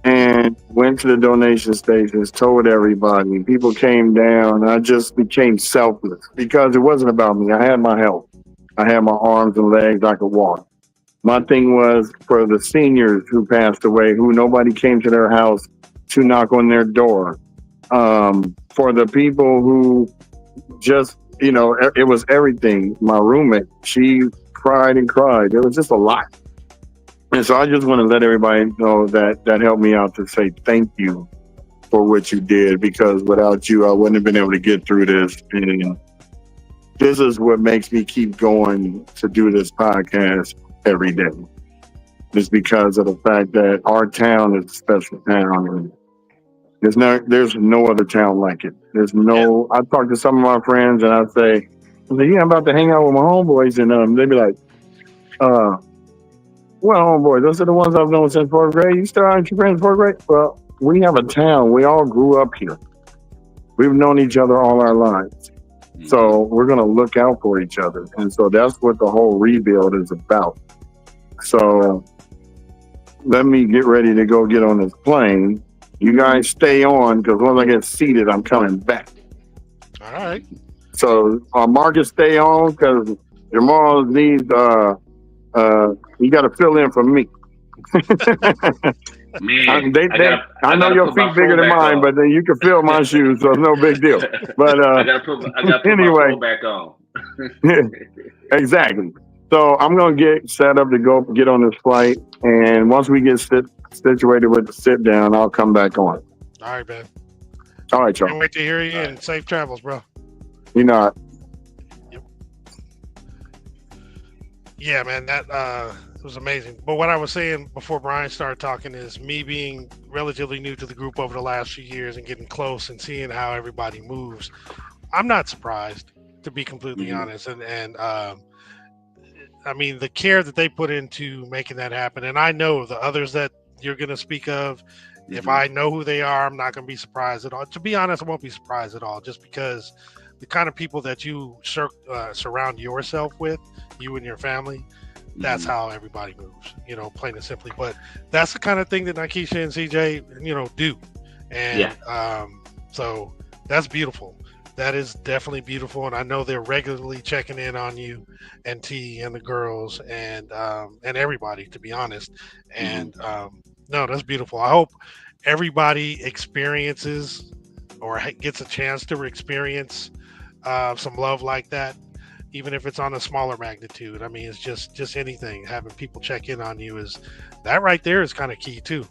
and went to the donation stations, told everybody. People came down. I just became selfless because it wasn't about me. I had my health. I had my arms and legs. I could walk. My thing was for the seniors who passed away, who nobody came to their house to knock on their door. For the people who just, it was everything. My roommate, she cried and cried. It was just a lot. And so I just want to let everybody know that helped me out to say thank you for what you did, because without you, I wouldn't have been able to get through this. And this is what makes me keep going to do this podcast every day. It's because of the fact that our town is a special town. And there's no other town like it. I talk to some of my friends and I say, yeah, I'm about to hang out with my homeboys, and they be like, what homeboys? Those are the ones I've known since 4th grade. You still aren't your friends in 4th grade? Well, we have a town. We all grew up here. We've known each other all our lives. So we're going to look out for each other. And so that's what the whole rebuild is about. So let me get ready to go get on this plane. You guys stay on, because once I get seated, I'm coming back. All right. So Marcus, stay on, because Jamal needs, you got to fill in for me. Man, I know your feet bigger than mine, but then you can fill my shoes, so it's no big deal. But I gotta put anyway, my back on. Exactly. So I'm gonna get set up to go get on this flight, and once we get situated with the sit down, I'll come back on. All right, man. All right, y'all. Can't wait to hear you, and safe travels, bro. You know. Yep. Yeah, man, that was amazing. But what I was saying before Brian started talking is me being relatively new to the group over the last few years and getting close and seeing how everybody moves. I'm not surprised, to be completely Mhm. honest. And I mean, the care that they put into making that happen, and I know the others that you're going to speak of. If Mhm. I know who they are, I'm not going to be surprised at all. To be honest, I won't be surprised at all, just because the kind of people that you surround yourself with, you and your family, that's Mhm. how everybody moves, plain and simply. But that's the kind of thing that Nikesha and CJ, do. Yeah. And so that's beautiful. That is definitely beautiful. And I know they're regularly checking in on you and T and the girls and everybody, to be honest. Mhm. And no, that's beautiful. I hope everybody experiences or gets a chance to experience some love like that, even if it's on a smaller magnitude. I mean, it's just anything. Having people check in on you is that right there is kind of key too,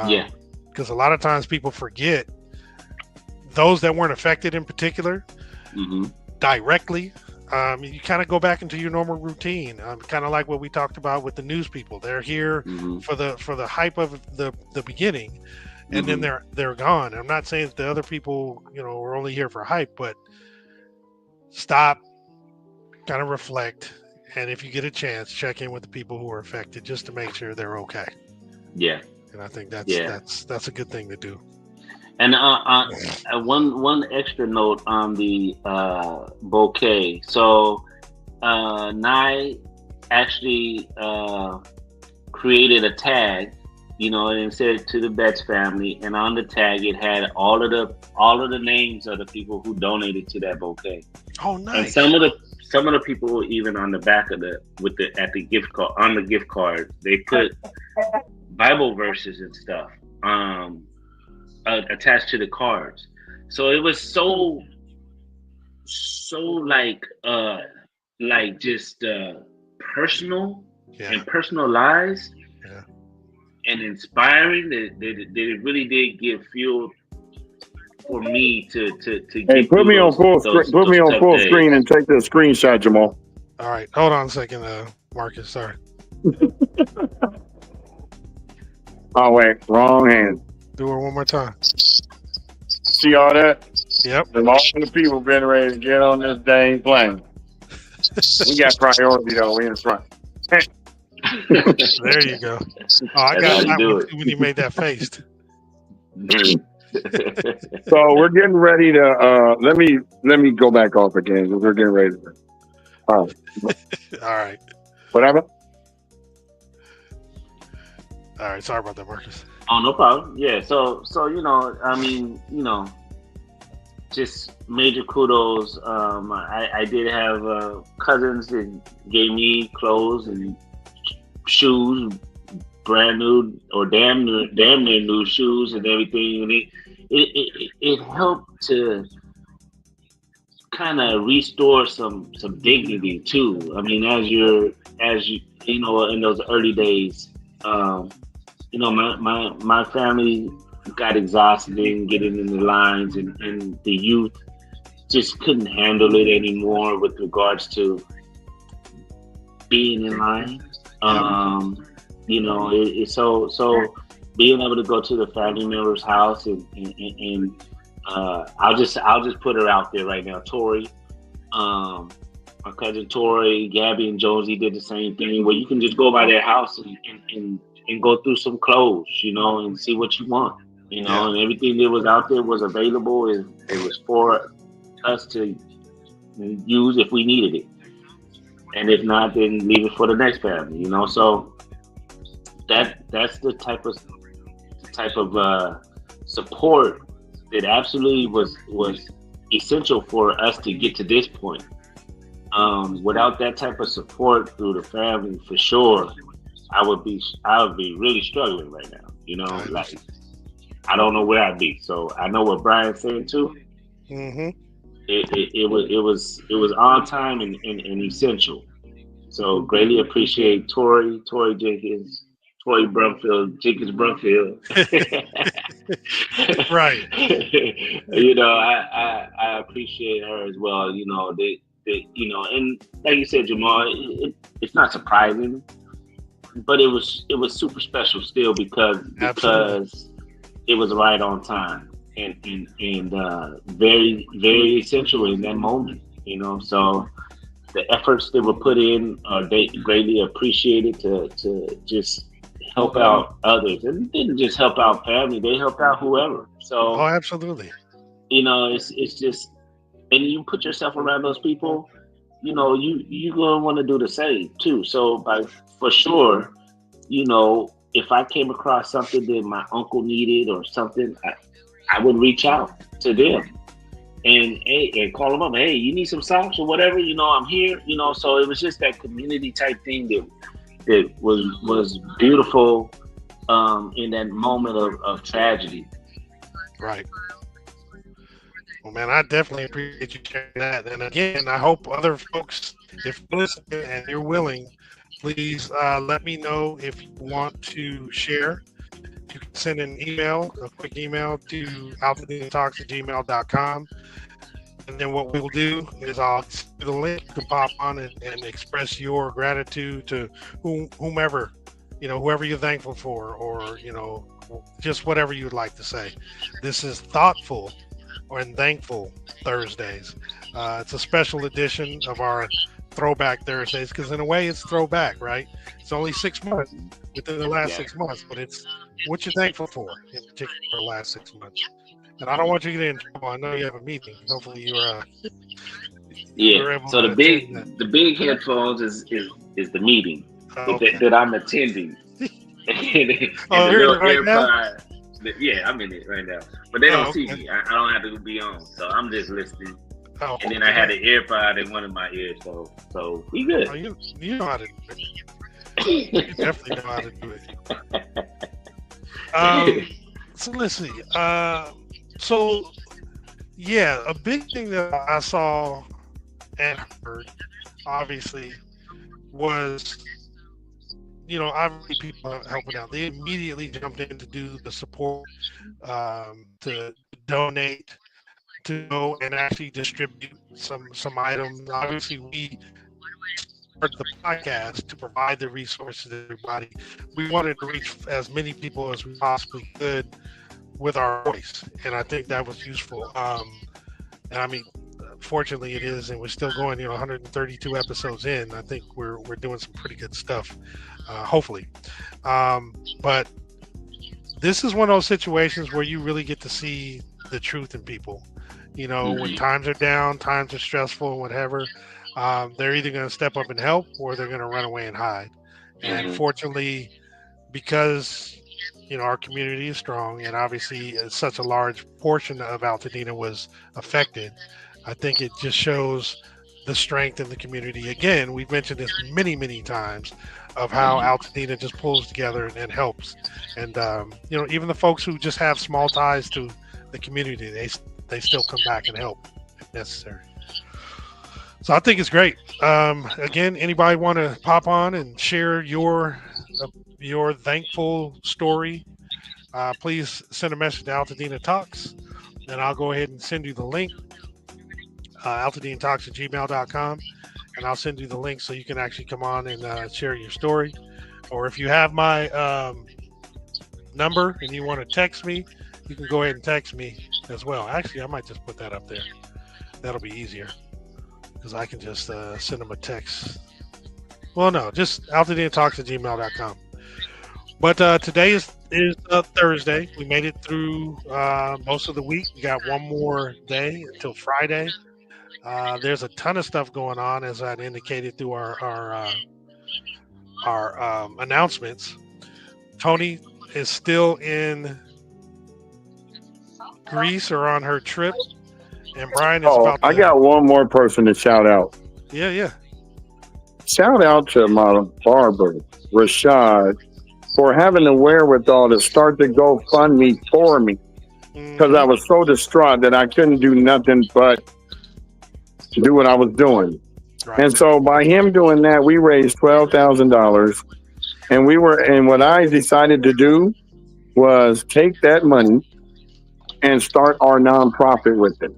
Yeah. because a lot of times people forget those that weren't affected in particular Mhm. directly. You kind of go back into your normal routine, kind of like what we talked about with the news people. They're here Mhm. for the hype of the beginning, and then Mhm. they're gone. I'm not saying that the other people, are only here for hype, but stop, kind of reflect, and if you get a chance, check in with the people who are affected just to make sure they're okay. Yeah. And I think that's Yeah. that's that's a good thing to do. And one extra note on the bouquet. So Nye actually created a tag, and said it to the Betts family. And on the tag, it had all of the names of the people who donated to that bouquet. Oh, And nice. some of the people were even on the back of at the gift card, on the gift card, they put Bible verses and stuff attached to the cards. So it was so like just personal Yeah, and personalized yeah. and inspiring that it really did give fuel for me to Hey, get put through me on those full screen. those Put me those on tough full screen days. and take this screenshot, Jamal. All right, hold on a second, Marcus. Sorry. Oh wait, wrong hand. Do it one more time. See all that? Yep. The all the people been ready to get on this dang plane. We got priority though. We in front. There you go. Oh, I That's got how you that one do too when you made that face. it. So we're getting ready to. Let me go back off again because we're getting ready. All right. All right. Whatever. All right. Sorry about that, Marcus. Oh, no problem. Yeah. So I mean, just major kudos. I did have cousins that gave me clothes and shoes, brand new or damn near new shoes and everything, and it helped to kind of restore some dignity too. I mean, as you in those early days, um, my family got exhausted in getting in the lines, and the youth just couldn't handle it anymore with regards to being in line. Yep. So being able to go to the family member's house and I'll just put her out there right now, Tori. Um, my cousin Tori, Gabby, and Josie did the same thing, where you can just go by their house and go through some clothes, and see what you want, Yeah. and everything that was out there was available. It was for us to use if we needed it, and if not, then leave it for the next family. So that's the type of support that absolutely was essential for us to get to this point. Without that type of support through the family, for sure, I would be really struggling right now. I Like, understand. I don't know where I'd be. So I know what Brian's saying too. Mm-hmm. It was on time and essential. So greatly appreciate Tori Jenkins, Tori Jenkins Brumfield. Right. I appreciate her as well. and like you said, Jamal, it's not surprising, but it was super special still because it was right on time and very very essential in that moment. So the efforts that were put in are they greatly appreciated to just help out others, and didn't just help out family; they helped out whoever. So absolutely. it's just, and you put yourself around those people, you're gonna want to do the same too. So for sure, if I came across something that my uncle needed or something, I would reach out to them and call them up. Hey, you need some socks or whatever? I'm here. So it was just that community type thing that was beautiful in that moment of tragedy. Right. Well, man, I definitely appreciate you sharing that. And again, I hope other folks, if you're listening and you're willing, please let me know if you want to share. You can send an email, a quick email to altadenatalks@gmail.com. And then what we'll do is I'll send you the link. You can pop on and express your gratitude to whomever, whoever you're thankful for, or, just whatever you'd like to say. This is Thoughtful and Thankful Thursdays. It's a special edition of our Throwback Thursdays because in a way it's throwback, right? It's only 6 months within the last 6 months, but it's what you're thankful for in particular the last 6 months. And I don't want you to get in trouble. I know you have a meeting. Hopefully you're able so to the big headphones is the meeting that I'm attending. and the little right AirPod. Yeah, I'm in it right now. But they don't see me. I don't have to be on. So I'm just listening. And then I had an AirPod in one of my ears. So we good. Oh, you know how to do it. You definitely know how to do it. So let's see. So yeah, a big thing that I saw and heard, obviously, was obviously people helping out. They immediately jumped in to do the support, to donate, to go and actually distribute some items. Obviously, we started the podcast to provide the resources to everybody. We wanted to reach as many people as we possibly could with our voice, and I think that was useful. And I mean, fortunately, it is, and we're still going. 132 episodes in. I think we're doing some pretty good stuff. Hopefully, but this is one of those situations where you really get to see the truth in people. When times are down, times are stressful, whatever, they're either going to step up and help or they're going to run away and hide. And fortunately, because our community is strong and obviously such a large portion of Altadena was affected, I think it just shows the strength in the community. Again, we've mentioned this many, many times of how Altadena just pulls together and helps. And, even the folks who just have small ties to the community, they still come back and help if necessary. So I think it's great. Again, anybody want to pop on and share your thankful story, please send a message to Altadena Talks, and I'll go ahead and send you the link, altadenatalks@gmail.com, and I'll send you the link so you can actually come on and share your story. Or if you have my number and you want to text me, you can go ahead and text me as well. Actually, I might just put that up there. That'll be easier because I can just send them a text. Well, no, just altadenatalks@gmail.com. But today is Thursday. We made it through most of the week. We got one more day until Friday. There's a ton of stuff going on, as I'd indicated through our announcements. Tony is still in Greece or on her trip, and Brian is about to... I got one more person to shout out. Yeah. Shout out to my barber, Rashad, for having the wherewithal to start the GoFundMe for me, because I was so distraught that I couldn't do nothing but do what I was doing. Right. And so by him doing that, we raised $12,000, and what I decided to do was take that money and start our nonprofit with it.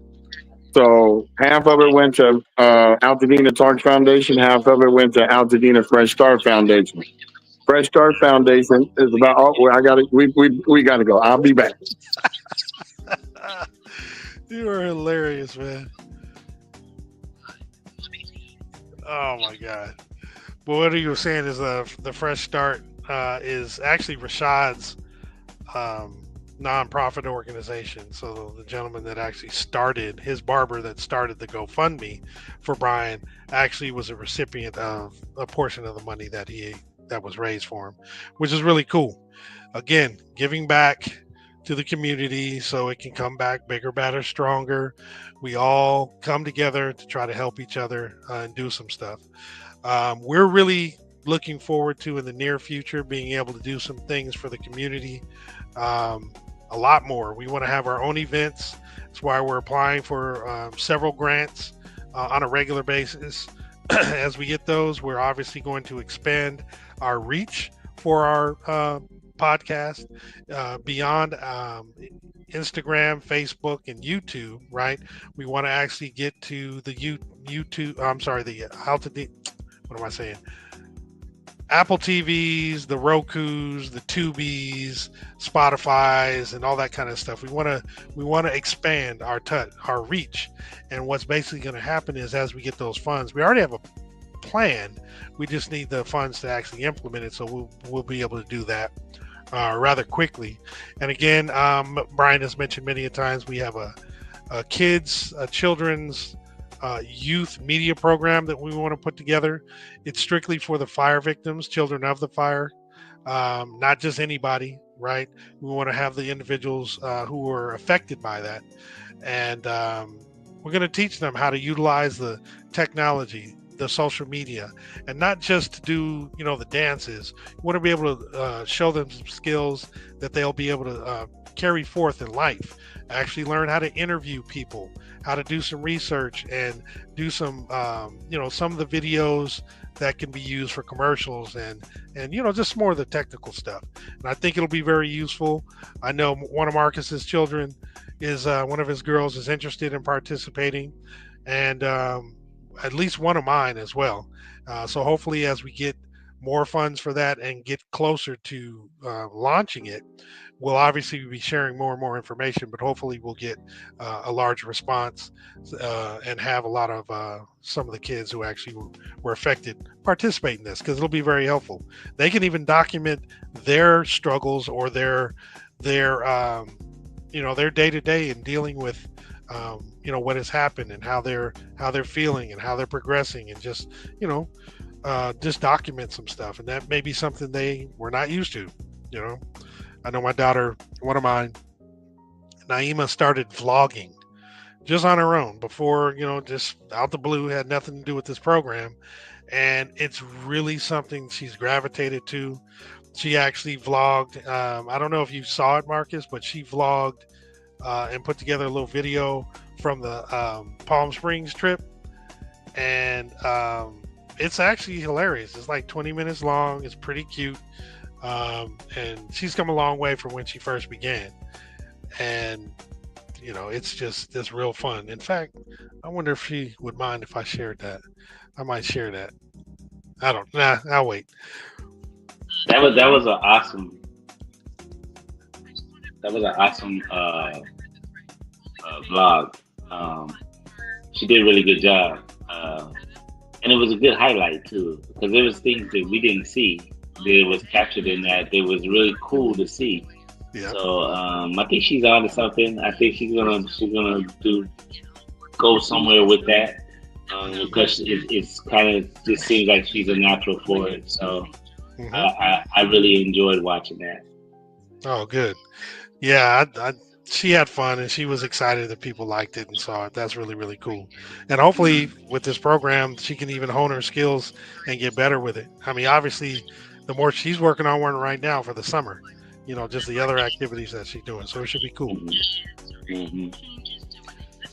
So half of it went to Altadena Torch Foundation, half of it went to Altadena Fresh Start Foundation. Fresh Start Foundation is about. Oh, well, I got to. We got to go. I'll be back. You are hilarious, man. Oh my god. But what you were saying is the Fresh Start is actually Rashad's nonprofit organization. So the gentleman that actually started, his barber that started the GoFundMe for Brian, actually was a recipient of a portion of the money that was raised for him, which is really cool. Again, giving back to the community so it can come back bigger, better, stronger. We all come together to try to help each other and do some stuff. We're really looking forward to in the near future being able to do some things for the community. A lot more. We want to have our own events. That's why we're applying for several grants on a regular basis. As we get those, we're obviously going to expand our reach for our podcast beyond Instagram, Facebook, and YouTube. Right? We want to actually get to the YouTube. I'm sorry, the Altadena. What am I saying? Apple TVs, the Rokus, the Tubies, Spotify's, and all that kind of stuff. We want to expand our reach. And what's basically going to happen is as we get those funds, we already have a plan. We just need the funds to actually implement it. So we'll be able to do that rather quickly. And again, Brian has mentioned many a times we have a children's youth media program that we want to put together. It's strictly for the fire victims, children of the fire, not just anybody, right? We want to have the individuals who were affected by that. And we're going to teach them how to utilize the technology, the social media, and not just to do, the dances. We want to be able to show them some skills that they'll be able to carry forth in life. Actually learn how to interview people, how to do some research, and do some, some of the videos that can be used for commercials and just more of the technical stuff. And I think it'll be very useful. I know one of Marcus's children is one of his girls is interested in participating, and at least one of mine as well. So hopefully as we get more funds for that and get closer to launching it, we'll obviously be sharing more and more information, but hopefully we'll get a large response and have a lot of some of the kids who actually were affected participate in this, because it'll be very helpful. They can even document their struggles or their day-to-day in dealing with what has happened and how they're feeling and how they're progressing, and just document some stuff. And that may be something they were not used to. I know my daughter, one of mine, Naima, started vlogging just on her own before, just out the blue, had nothing to do with this program. And it's really something she's gravitated to. She actually vlogged. I don't know if you saw it, Marcus, but she vlogged and put together a little video from the Palm Springs trip. And it's actually hilarious. It's like 20 minutes long. It's pretty cute. And she's come a long way from when she first began. And, it's real fun. In fact, I wonder if she would mind if I shared that. I might share that. I'll wait. That was an awesome vlog. She did a really good job. And it was a good highlight too, because there was things that we didn't see that was captured in that. It was really cool to see. Yeah. So I think she's on to something. I think she's gonna go somewhere with that, because it's kind of just seems like she's a natural for it. So I really enjoyed watching that. Oh, good. Yeah, she had fun, and she was excited that people liked it and saw it. That's really, really cool. And hopefully with this program, she can even hone her skills and get better with it. I mean, obviously, the more she's working on one right now for the summer, just the other activities that she's doing. So it should be cool. Mm-hmm.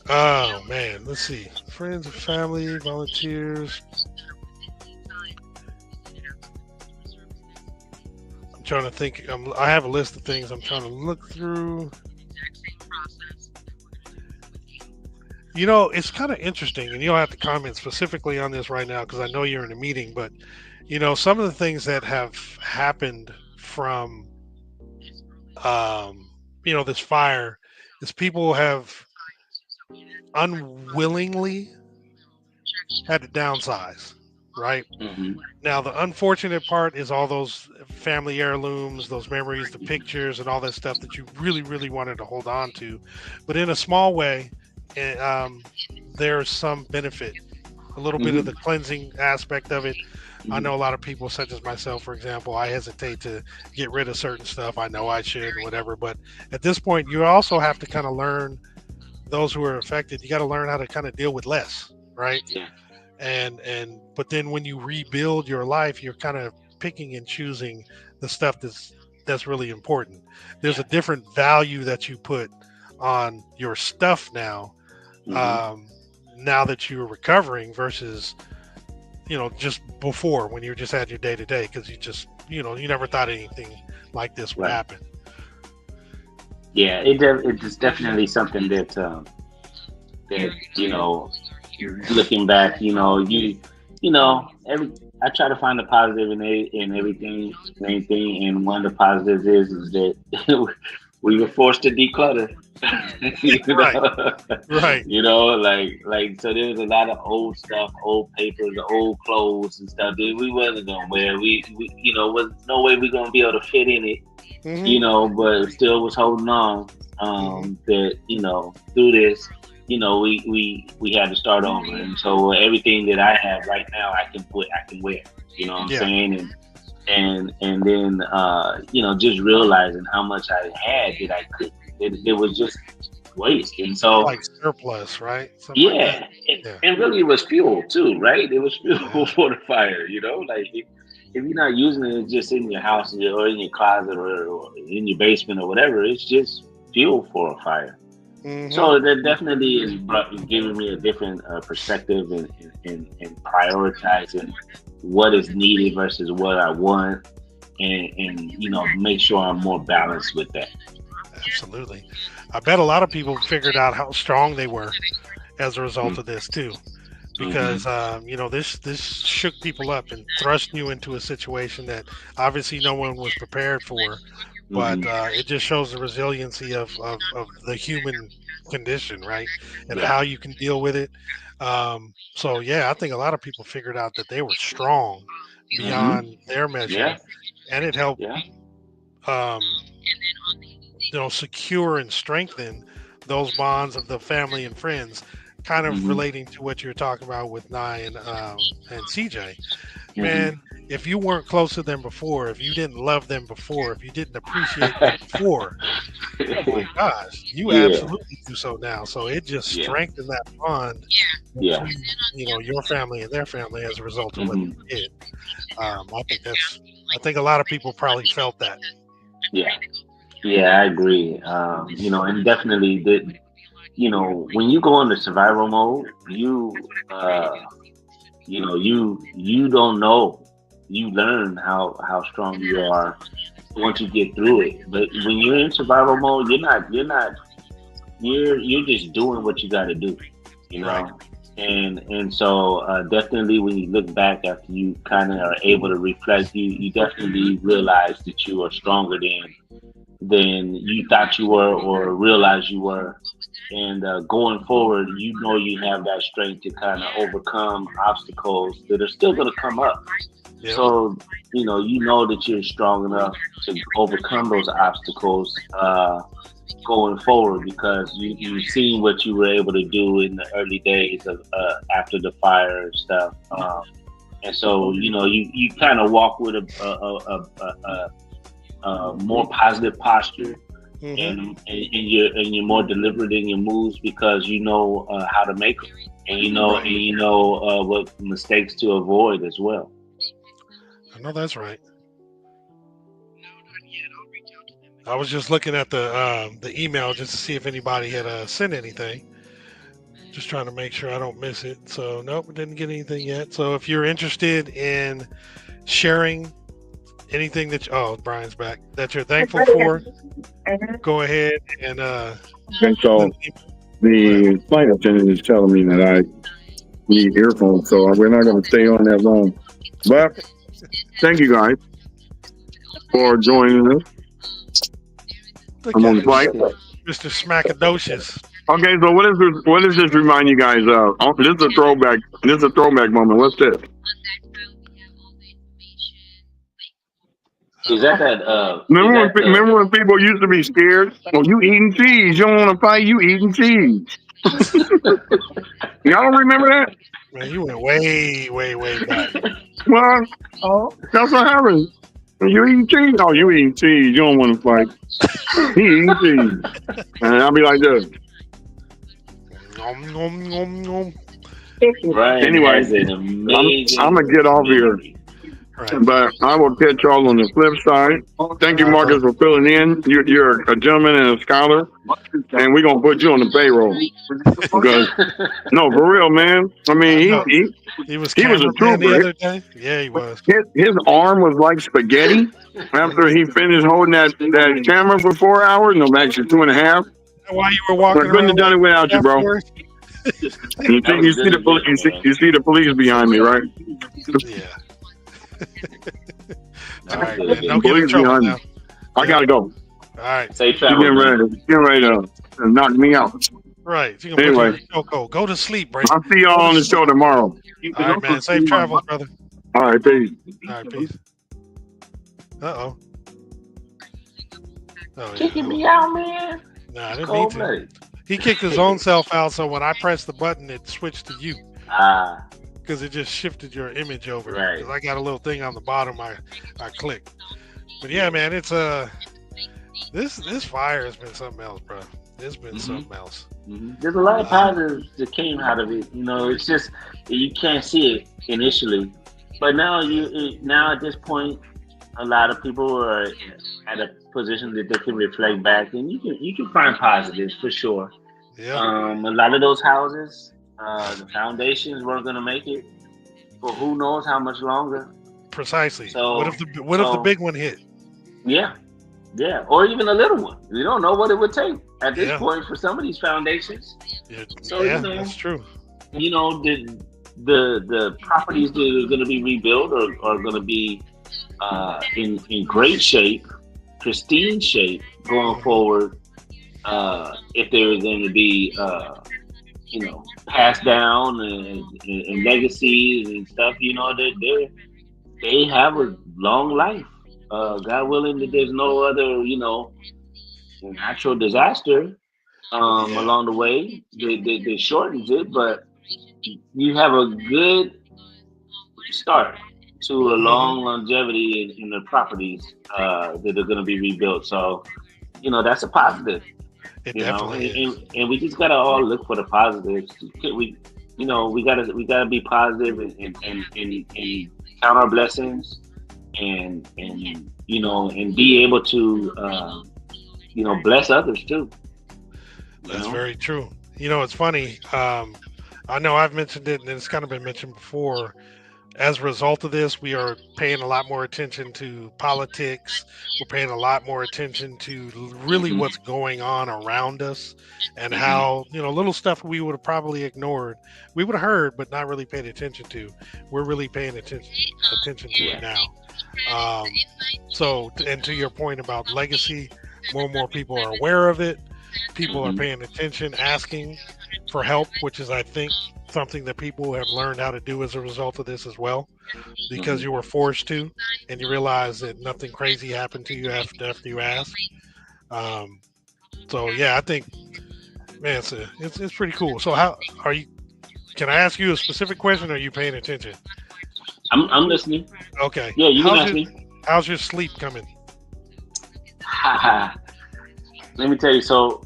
Oh, man. Let's see. Friends and family, volunteers. I'm trying to think. I have a list of things I'm trying to look through. It's kind of interesting, and you'll have to comment specifically on this right now because I know you're in a meeting. But some of the things that have happened from this fire is people have unwillingly had to downsize, right? Hmm. Now, the unfortunate part is all those family heirlooms, those memories, the pictures, and all that stuff that you really, really wanted to hold on to. But in a small way, eh, um, there's some benefit, a little bit of Hmm. the cleansing aspect of it. I Hmm. know a lot of people, such as myself, for example, I hesitate to get rid of certain stuff. I know I should, whatever. But at this point, you also have to kind of learn those who are affected. You got to learn how to kind of deal with less, right? Yeah. And but then when you rebuild your life, you're kind of picking and choosing the stuff that's really important. There's a Yeah. different value that you put on your stuff now, Hmm. um, now that you're recovering versus just before when you just had your day to day because you just you never thought anything like this would Right. happen. Yeah. It's definitely something that looking back, every I try to find the positive in everything, main thing, and one of the positives is that we were forced to declutter. you Right, know, right. like so there was a lot of old stuff, old papers, old clothes and stuff that we wasn't gonna wear. We was no way we gonna be able to fit in it, Hmm. but still was holding on. Hmm. That through this, we had to start over, and so everything that I have right now, I can wear. You know what I'm Yeah, saying? And then just realizing how much I had that I couldn't. It was just waste, and so like surplus, right? Something like that. yeah, Yeah, and really it was fuel too, right? It was fuel yeah. for the fire, like if you're not using it, it's just in your house or in your closet or in your basement or whatever. It's just fuel for a fire. Hmm. So that definitely is giving me a different perspective and prioritizing what is needed versus what I want, and make sure I'm more balanced with that. Absolutely. I bet a lot of people figured out how strong they were as a result of this too, Mm-hmm. because this shook people up and thrust you into a situation that obviously no one was prepared for. But Hmm. it just shows the resiliency of the human condition, right? And Yeah. how you can deal with it. So yeah, I think a lot of people figured out that they were strong Hmm. beyond their measure, Yeah. and it helped Yeah. um, secure and strengthen those bonds of the family and friends, kind of Hmm. relating to what you're talking about with Nye and CJ. Hmm. Man, if you weren't closer than before, if you didn't love them before, if you didn't appreciate them before, oh my gosh, you Yeah. absolutely do so now. So it just Yeah. strengthened that bond Yeah. between your family and their family as a result of what Hmm. you did. I think a lot of people probably felt that. Yeah. Yeah, I agree. And definitely that, when you go into survival mode, you don't know. You learn how strong you are once you get through it. But when you're in survival mode, you're just doing what you got to do, you Right. know. And so definitely when you look back after you kind of are able to reflect, you definitely realize that you are stronger than you thought you were or realized you were. And going forward, you have that strength to kind of overcome obstacles that are still going to come up. Yep. So you know that you're strong enough to overcome those obstacles going forward because you've seen what you were able to do in the early days of after the fire and stuff. And so you kind of walk with a more positive posture, Hmm. and you're more deliberate in your moves because you know how to make them, and Right. what mistakes to avoid as well. I know that's right. I was just looking at the email just to see if anybody had sent anything. Just trying to make sure I don't miss it. So nope, we didn't get anything yet. So if you're interested in sharing anything Brian's back that you're thankful for, go ahead and And so send an email. The flight attendant is telling me that I need earphones, so we're not going to stay on that long. But thank you guys for joining us. Look I'm on at the it, flight. Mr. Smackadocious. Okay, so what does this remind you guys of? Oh, this is a throwback. This is a throwback moment. What's this? Is that Remember when people used to be scared? Oh, you eating cheese? You don't want to fight? You eating cheese? Y'all don't remember that? Man, you went way, way, way back. Well, that's what happens. You eating cheese? Oh, you eating cheese? You don't want to fight? He eating cheese, and I'll be like this. Nom, nom, nom, nom. Brian Anyway, has an amazing I'm gonna get off here. Right. But I will catch y'all on the flip side. Thank you, Marcus, for filling in. You're a gentleman and a scholar, and we're gonna put you on the payroll. Because no, for real, man. I mean, He was he was a cameraman the trooper. other day. Yeah, he was. His arm was like spaghetti after he finished holding that camera for 4 hours. No, actually 2.5. Why you were walking I couldn't have around done it without you, bro. afterwards? You see the police behind me, right? Yeah. All All right, right, man. Don't get in trouble now. I gotta go. All right. Safe You're travel. getting ready to knock me out. Right. You can Anyway. put your choco. Go to sleep, bro. I'll see y'all on the show tomorrow. All right, man. Safe travels, brother. All right, peace. All right, peace. Uh-oh. Oh, Kicking me out, man. Nah, I didn't need Cold to. blooded. He kicked his own self out, so when I pressed the button, it switched to you. Ah, Because it just shifted your image over. Right. Because I got a little thing on the bottom I clicked. But yeah, man, it's this fire has been something else, bro. It's been something else. there's a lot of positives that came out of it. You know, it's just you can't see it initially, but now now at this point, a lot of people are at a position that they can reflect back, and you can find positives for sure. Yeah. A lot of those houses, the foundations weren't going to make it for who knows how much longer. Precisely. So- what if the big one hit? Yeah, or even a little one. You don't know what it would take at this Yeah. point for some of these foundations. So, yeah, you know, that's true. You know, the properties that are going to be rebuilt are going to be in great shape, pristine shape going forward. If they're going to be passed down and legacies and stuff, you know, they have a long life. God willing that there's no other, natural disaster along the way that shortens it, but you have a good start to a long longevity in the properties that are going to be rebuilt. So, that's a positive. It definitely is. And we just gotta all look for the positives. We gotta be positive and count our blessings and be able to bless others too. That's very true. It's funny. I know I've mentioned it, and it's kind of been mentioned before. As a result of this, we are paying a lot more attention to politics. We're paying a lot more attention to really what's going on around us and how, little stuff we would have probably ignored. We would have heard, but not really paid attention to. We're really paying attention to it now. So, and to your point about legacy, more and more people are aware of it. People are paying attention, asking for help, which is, I think, something that people have learned how to do as a result of this as well, because you were forced to, and you realize that nothing crazy happened to you after you asked. So yeah, I think, man, it's pretty cool. So how are you? Can I ask you a specific question? Or are you paying attention? I'm listening. Okay. Yeah, you can ask me. How's your sleep coming? Let me tell you. So,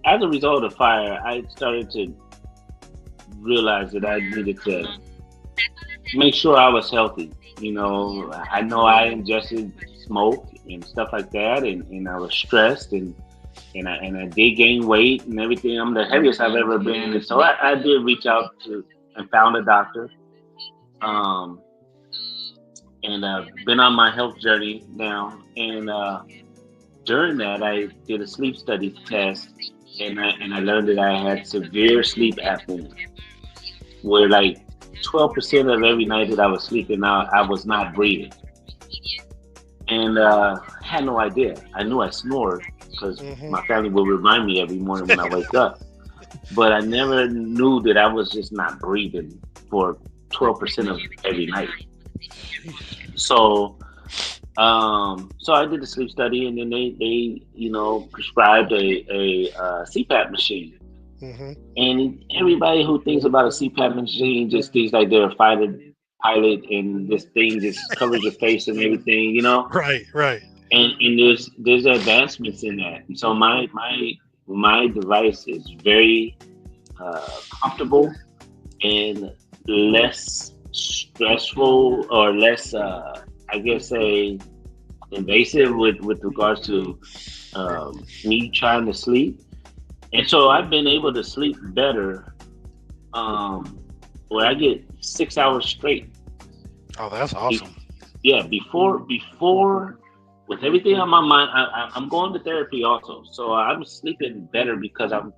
as a result of fire, I started to realize that I needed to make sure I was healthy. I know I ingested smoke and stuff like that, and I was stressed, and I did gain weight and everything. I'm the heaviest I've ever been, and so I did reach out to and found a doctor. And I've been on my health journey now, and during that I did a sleep study test, and I learned that I had severe sleep apnea, where like 12% of every night that I was sleeping out, I was not breathing, and I had no idea. I knew I snored because Hmm. my family will remind me every morning when I wake up, but I never knew that I was just not breathing for 12% of every night. So so I did a sleep study, and then they prescribed a CPAP machine. Hmm. And everybody who thinks about a CPAP machine just thinks like they're a fighter pilot, and this thing just covers your face and everything, you know. Right, right. And there's advancements in that. And so my device is very comfortable and less stressful, or less I guess say invasive with regards to me trying to sleep. And so I've been able to sleep better, um, where I get 6 hours straight. Oh, that's Be- awesome. yeah, before with everything on my mind, I'm going to therapy also. So I'm sleeping better because I'm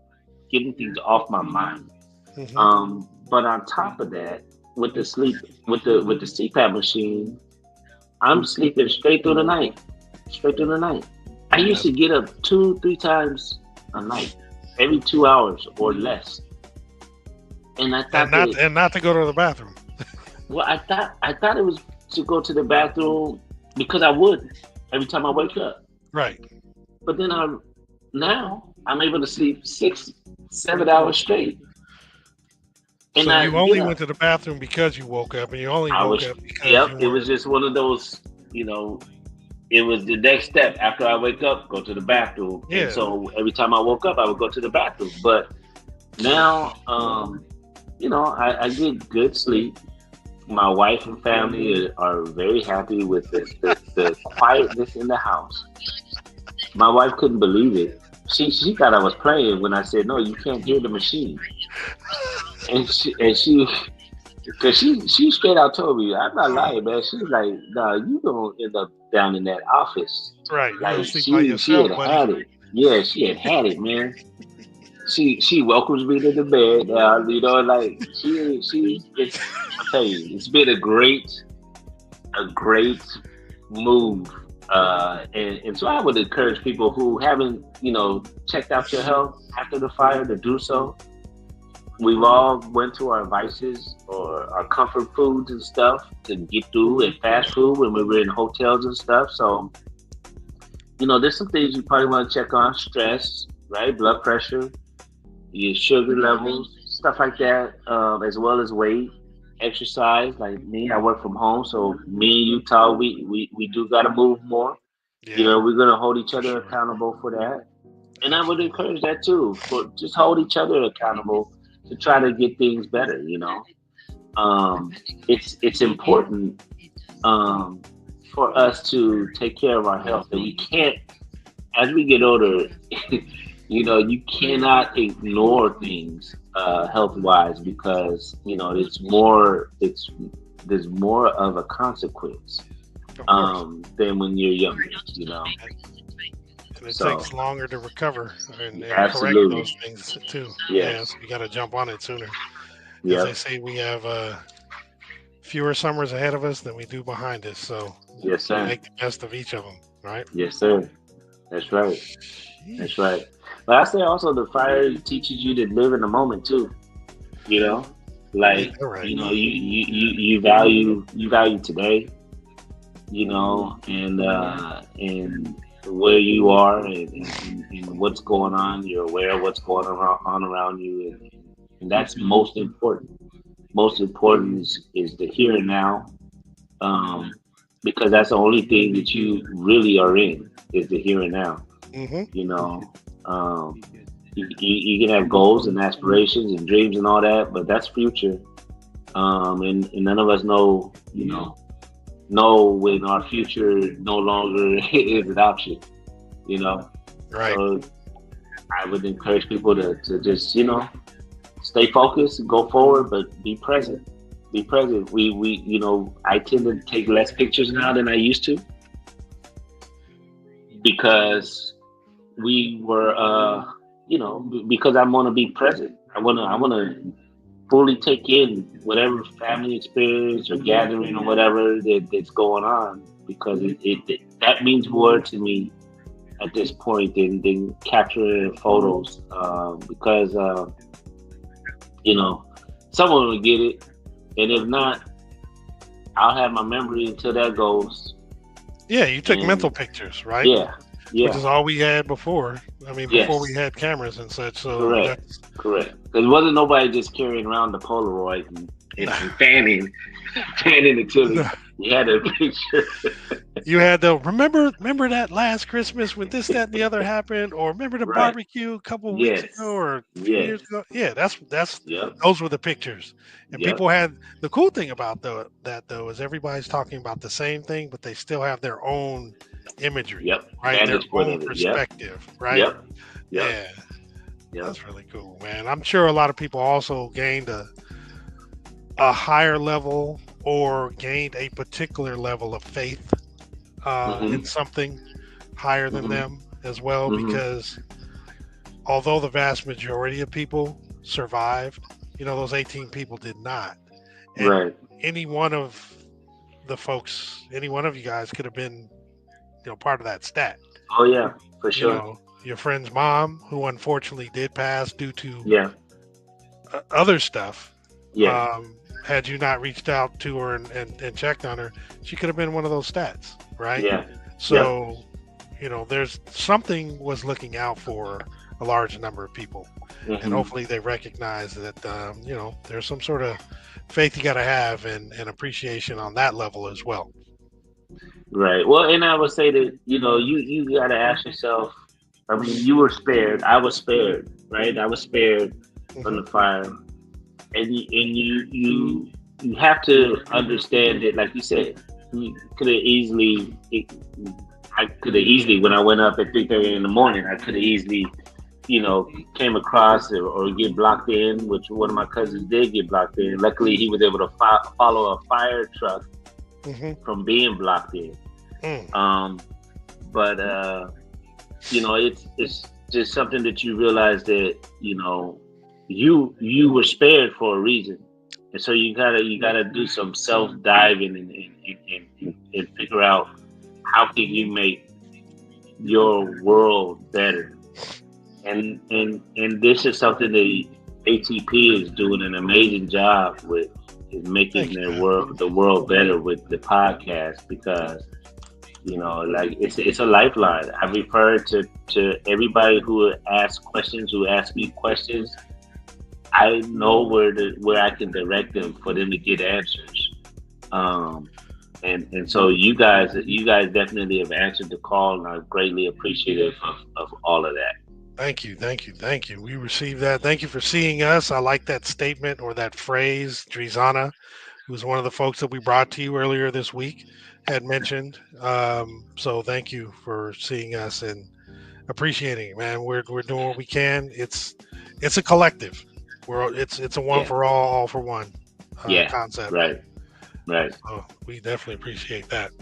getting things off my mind. Hmm. But on top of that, with the sleep with the CPAP machine, I'm sleeping straight through the night. Straight through the night. I used That's to get up 2, 3 times a night, every 2 hours or less. And I thought that and not to go to the bathroom. well, I thought it was to go to the bathroom because I would every time I wake up. Right. But then now I'm able to sleep 6, 7 hours straight. And So I you get only went up. to the bathroom because you woke up, and you only I woke was up because yep, you it was weren't. just one of those, you know, it was the next step after I wake up, go to the bathroom. And Yeah. so every time I woke up, I would go to the bathroom. But now, I get good sleep. My wife and family are very happy with the quietness in the house. My wife couldn't believe it. She thought I was playing when I said, no, you can't hear the machine. And she because she straight out told me, I'm not lying, man. She's like, nah, you gonna end up down in that office. Right. You're gonna Like sleep by she yourself, had buddy. had it. Yeah, she had it, man. She welcomes me to the bed now, like she it's I tell you, it's been a great move. And so I would encourage people who haven't, checked out your health after the fire to do so. We've all went to our vices or our comfort foods and stuff to get through, and fast food when we were in hotels and stuff. So, there's some things you probably want to check on: stress, right? Blood pressure, your sugar levels, stuff like that, as well as weight, exercise. Like me, I work from home, so me and Utah, we do got to move more. Yeah, We're gonna hold each for other sure. accountable for that, and I would Absolutely. encourage that too. For just hold each other accountable to try to get things better. Um, it's important, um, for us to take care of our health, and we can't as we get older, you cannot ignore things health wise, because it's there's more of a consequence Of course. than when you're younger. And it So takes longer to recover and correct absolutely, those things too. Yeah, yes, so you got to jump on it sooner. As they yep, say, we have fewer summers ahead of us than we do behind us. So yes, sir, make the best of each of them, right? yes, sir. That's right. That's right. Sheesh. But I say also the fire teaches you to live in the moment too. You know, Ain't like that right? you value today, and where you are, and what's going on. You're aware of what's going on around you, and that's most important. Most important is the here and now, um, because that's the only thing that you really are in is the here and now. Mm-hmm. You know, um, you can have goals and aspirations and dreams and all that, but that's future. And none of us know when our future no longer is an option, you know. Right. So I would encourage people to just, stay focused, go forward, but be present. Be present. I tend to take less pictures now than I used to, because we were because I want to be present. I want to fully take in whatever family experience or gathering or whatever that's going on, because that means more to me at this point than capturing photos. Because someone will get it, and if not, I'll have my memory until that goes. Yeah, you took And mental pictures, right? yeah, Which is all we had before. I mean, before we yes, had cameras and such. So correct, that's correct. There wasn't nobody just carrying around the Polaroid and fanning until you had a picture. you had the remember that last Christmas when this, that, and the other happened, or remember the Right. barbecue a couple of weeks ago Yes. or a few Yes. years ago. Yeah, that's Yep. those were the pictures. And Yep. people had the cool thing about that though is everybody's talking about the same thing, but they still have their own imagery, Yep. right? Their Vantage point own of it. Yep. perspective, right? Yep. Yep. Yeah, Yep. that's really cool, man. I'm sure a lot of people also gained a higher level or gained a particular level of faith in something higher than them as well, because although the vast majority of people survived, those 18 people did not. And Right. any one of the folks, any one of you guys could have been, part of that stat. Oh yeah, for sure. Your friend's mom, who unfortunately did pass due to Yeah. other stuff. Yeah. Had you not reached out to her and checked on her, she could have been one of those stats, right? Yeah. So, there's something was looking out for a large number of people, and hopefully they recognize that, there's some sort of faith you got to have and appreciation on that level as well. Right. Well, and I would say that you got to ask yourself. I mean, you were spared. I was spared. Right. I was spared from the fire. And you have to understand that, like you said, you could have easily. I could have easily, when I went up at 3:30 in the morning, I could have easily, came across or get blocked in, which one of my cousins did get blocked in. Luckily, he was able to follow a fire truck from being blocked in. But it's just something that you realize that you were spared for a reason, and so you gotta do some self diving and figure out how can you make your world better, and this is something that ATP is doing an amazing job with, is making the world better with the podcast, because like it's a lifeline. I refer to everybody who asks questions, who ask me questions. I know where I can direct them for them to get answers, and so you guys definitely have answered the call, and I'm greatly appreciative of all of that. Thank you. We received that. Thank you for seeing us. I like that statement or that phrase. Drizana, who's one of the folks that we brought to you earlier this week, had mentioned. So thank you for seeing us and appreciating it, man. We're doing what we can. It's a collective. It's a one for all for one concept. Right. So we definitely appreciate that.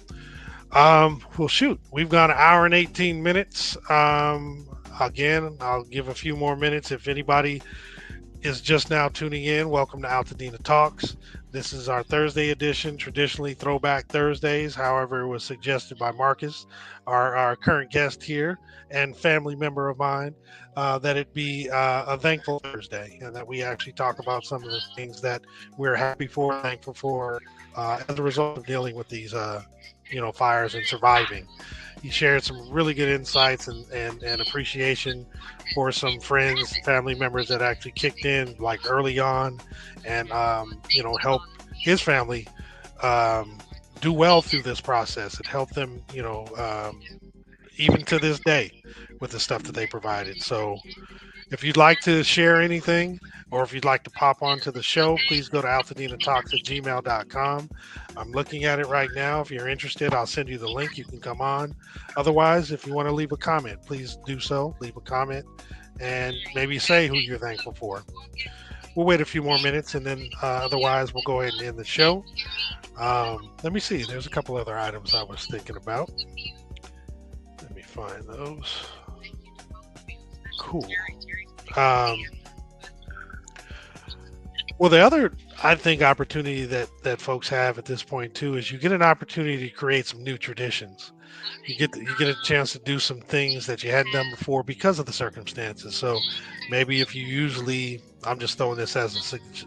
Well, shoot, we've gone an hour and 18 minutes. Again, I'll give a few more minutes. If anybody is just now tuning in, welcome to Altadena Talks. This is our Thursday edition, traditionally Throwback Thursdays. However, it was suggested by Marcus, our current guest here and family member of mine, that it be a Thankful Thursday, and that we actually talk about some of the things that we're happy for, thankful for, as a result of dealing with these, fires and surviving. He shared some really good insights and appreciation for some friends, family members that actually kicked in like early on and, help his family do well through this process. It helped them, even to this day with the stuff that they provided. So if you'd like to share anything, or if you'd like to pop onto the show, please go to altadenatalks@gmail.com. I'm looking at it right now. If you're interested, I'll send you the link. You can come on. Otherwise, if you want to leave a comment, please do so. Leave a comment and maybe say who you're thankful for. We'll wait a few more minutes, and then otherwise we'll go ahead and end the show. Let me see. There's a couple other items I was thinking about. Let me find those. Cool. Well, the other, I think, opportunity that folks have at this point too is you get an opportunity to create some new traditions. You get a chance to do some things that you hadn't done before because of the circumstances. So maybe if you usually, I'm just throwing this as a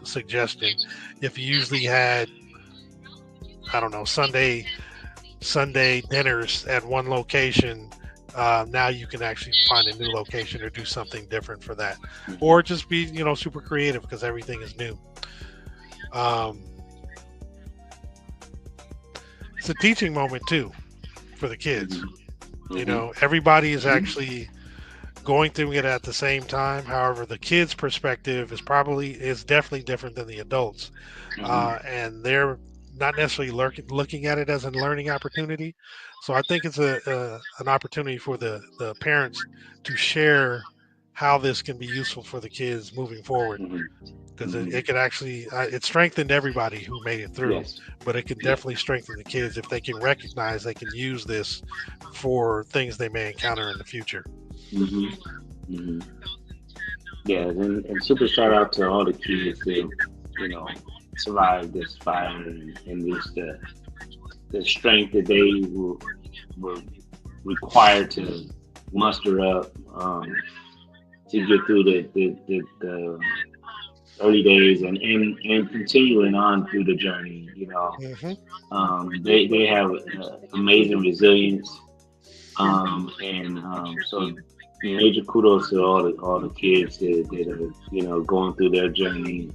suggestion, if you usually had, I don't know, Sunday dinners at one location. Now you can actually find a new location or do something different for that, or just be super creative because everything is new. It's a teaching moment too for the kids. Everybody is actually going through it at the same time. However, the kids' perspective is definitely different than the adults, and they're not necessarily looking at it as a learning opportunity. So I think it's an opportunity for the parents to share how this can be useful for the kids moving forward, because it could actually it strengthened everybody who made it through. Yes. But it can definitely strengthen the kids if they can recognize they can use this for things they may encounter in the future. Yeah, and super shout out to all the kids that survived this fire and just the strength that they were required to muster up to get through the early days and continuing on through the journey. They have amazing resilience, so major kudos to all the kids that are going through their journey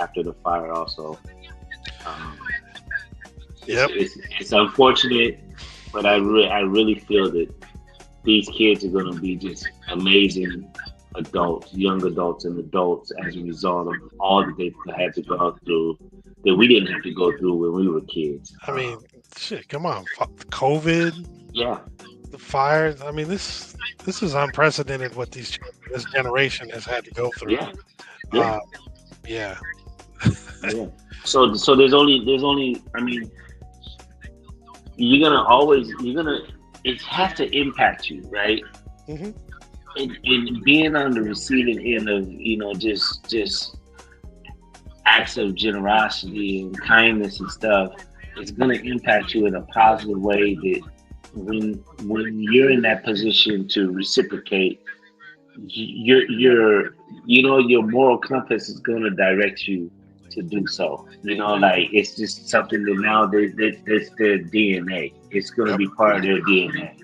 after the fire also. It's unfortunate, but I really feel that these kids are going to be just amazing adults, young adults and adults as a result of all that they've had to go through that we didn't have to go through when we were kids. I mean, shit, come on, COVID. Yeah. The fires. I mean, this is unprecedented what this generation has had to go through. Yeah. Yeah. So there's only. I mean, it has to impact you, right? And being on the receiving end of just acts of generosity and kindness and stuff, it's gonna impact you in a positive way that. When you're in that position to reciprocate, your moral compass is going to direct you to do so. It's just something that now that's their DNA. It's going to be part of their DNA.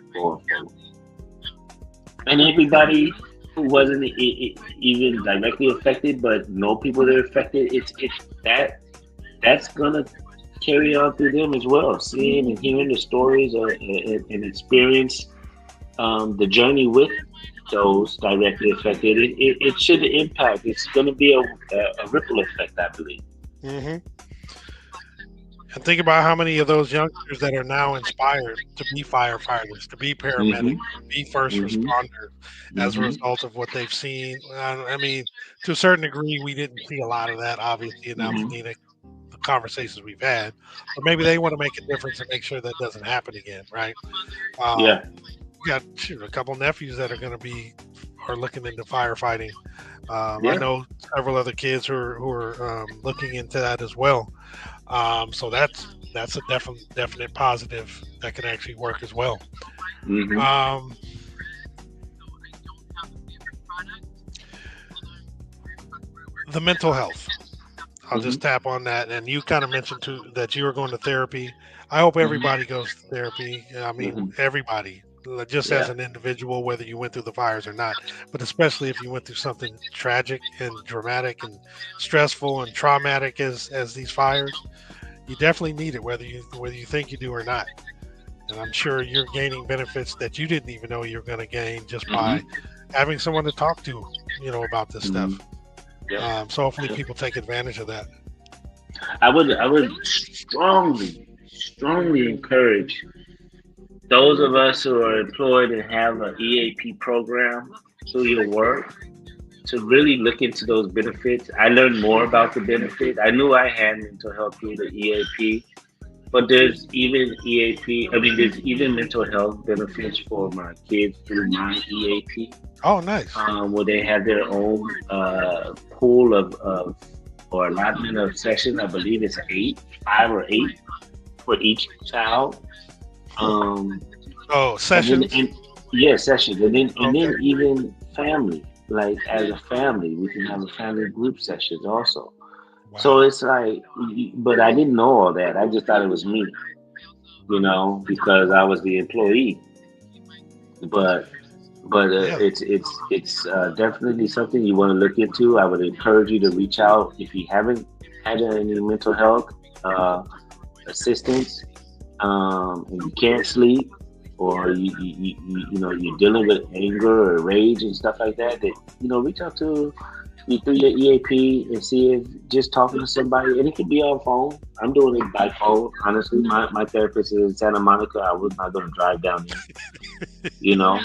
And everybody who wasn't even directly affected, but know people that are affected, that's going to carry on through them as well, seeing and hearing the stories and experience the journey with those directly affected. It should impact. It's going to be a ripple effect, I believe. And think about how many of those youngsters that are now inspired to be firefighters, to be paramedics, to be first responders as a result of what they've seen. I mean, to a certain degree, we didn't see a lot of that, obviously, in Altadena. Conversations we've had, but maybe they want to make a difference and make sure that doesn't happen again, right? We got a couple nephews that are looking into firefighting. I know several other kids who are looking into that as well. So that's a definite positive that can actually work as well. The mental health. I'll just tap on that. And you kind of mentioned too that you were going to therapy. I hope everybody goes to therapy. I mean, everybody, just as an individual, whether you went through the fires or not, but especially if you went through something tragic and dramatic and stressful and traumatic as these fires, you definitely need it, whether you think you do or not. And I'm sure you're gaining benefits that you didn't even know you were going to gain just by having someone to talk to, about this stuff. So hopefully people take advantage of that. I would strongly encourage those of us who are employed and have an EAP program through your work to really look into those benefits. I learned more about the benefit. I knew I had mental health through the EAP, But there's even EAP. I mean, there's even mental health benefits for my kids through my EAP, Oh, nice. where they have their own pool of or allotment of sessions. I believe it's 5 or 8 for each child. Um, Oh, and then sessions. yeah, sessions, and Okay. then even family. Like as a family, we can have a family group sessions also. So Wow. it's like, but I didn't know all that. I just thought it was me, because I was the employee. But Yeah. it's definitely something you want to look into. I would encourage you to reach out if you haven't had any mental health uh, assistance, and you can't sleep, or you're dealing with anger or rage and stuff like that. That reach out to you through your EAP and see if just talking to somebody, and it could be on phone. I'm doing it by phone. Honestly, my therapist is in Santa Monica. I was not going to drive down there, you know.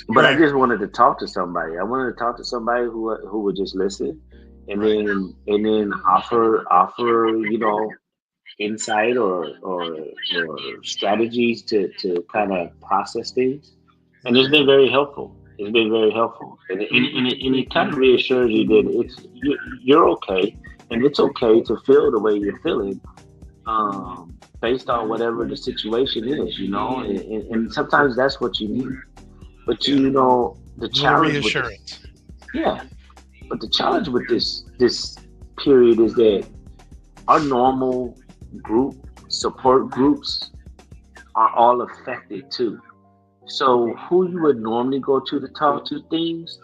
But I Right. just wanted to talk to somebody. I wanted to talk to somebody who would just listen, and Right. then offer insight or strategies to kind of process things. And it's Hmm. been very helpful. It's been very helpful, and it kind of reassures you that you're okay, and it's okay to feel the way you're feeling, based on whatever the situation is, and sometimes that's what you need. But Yeah. the A little challenge with this, reassurance. yeah. But the challenge with this period is that our normal group support groups are all affected too. So who you would normally go to talk to things,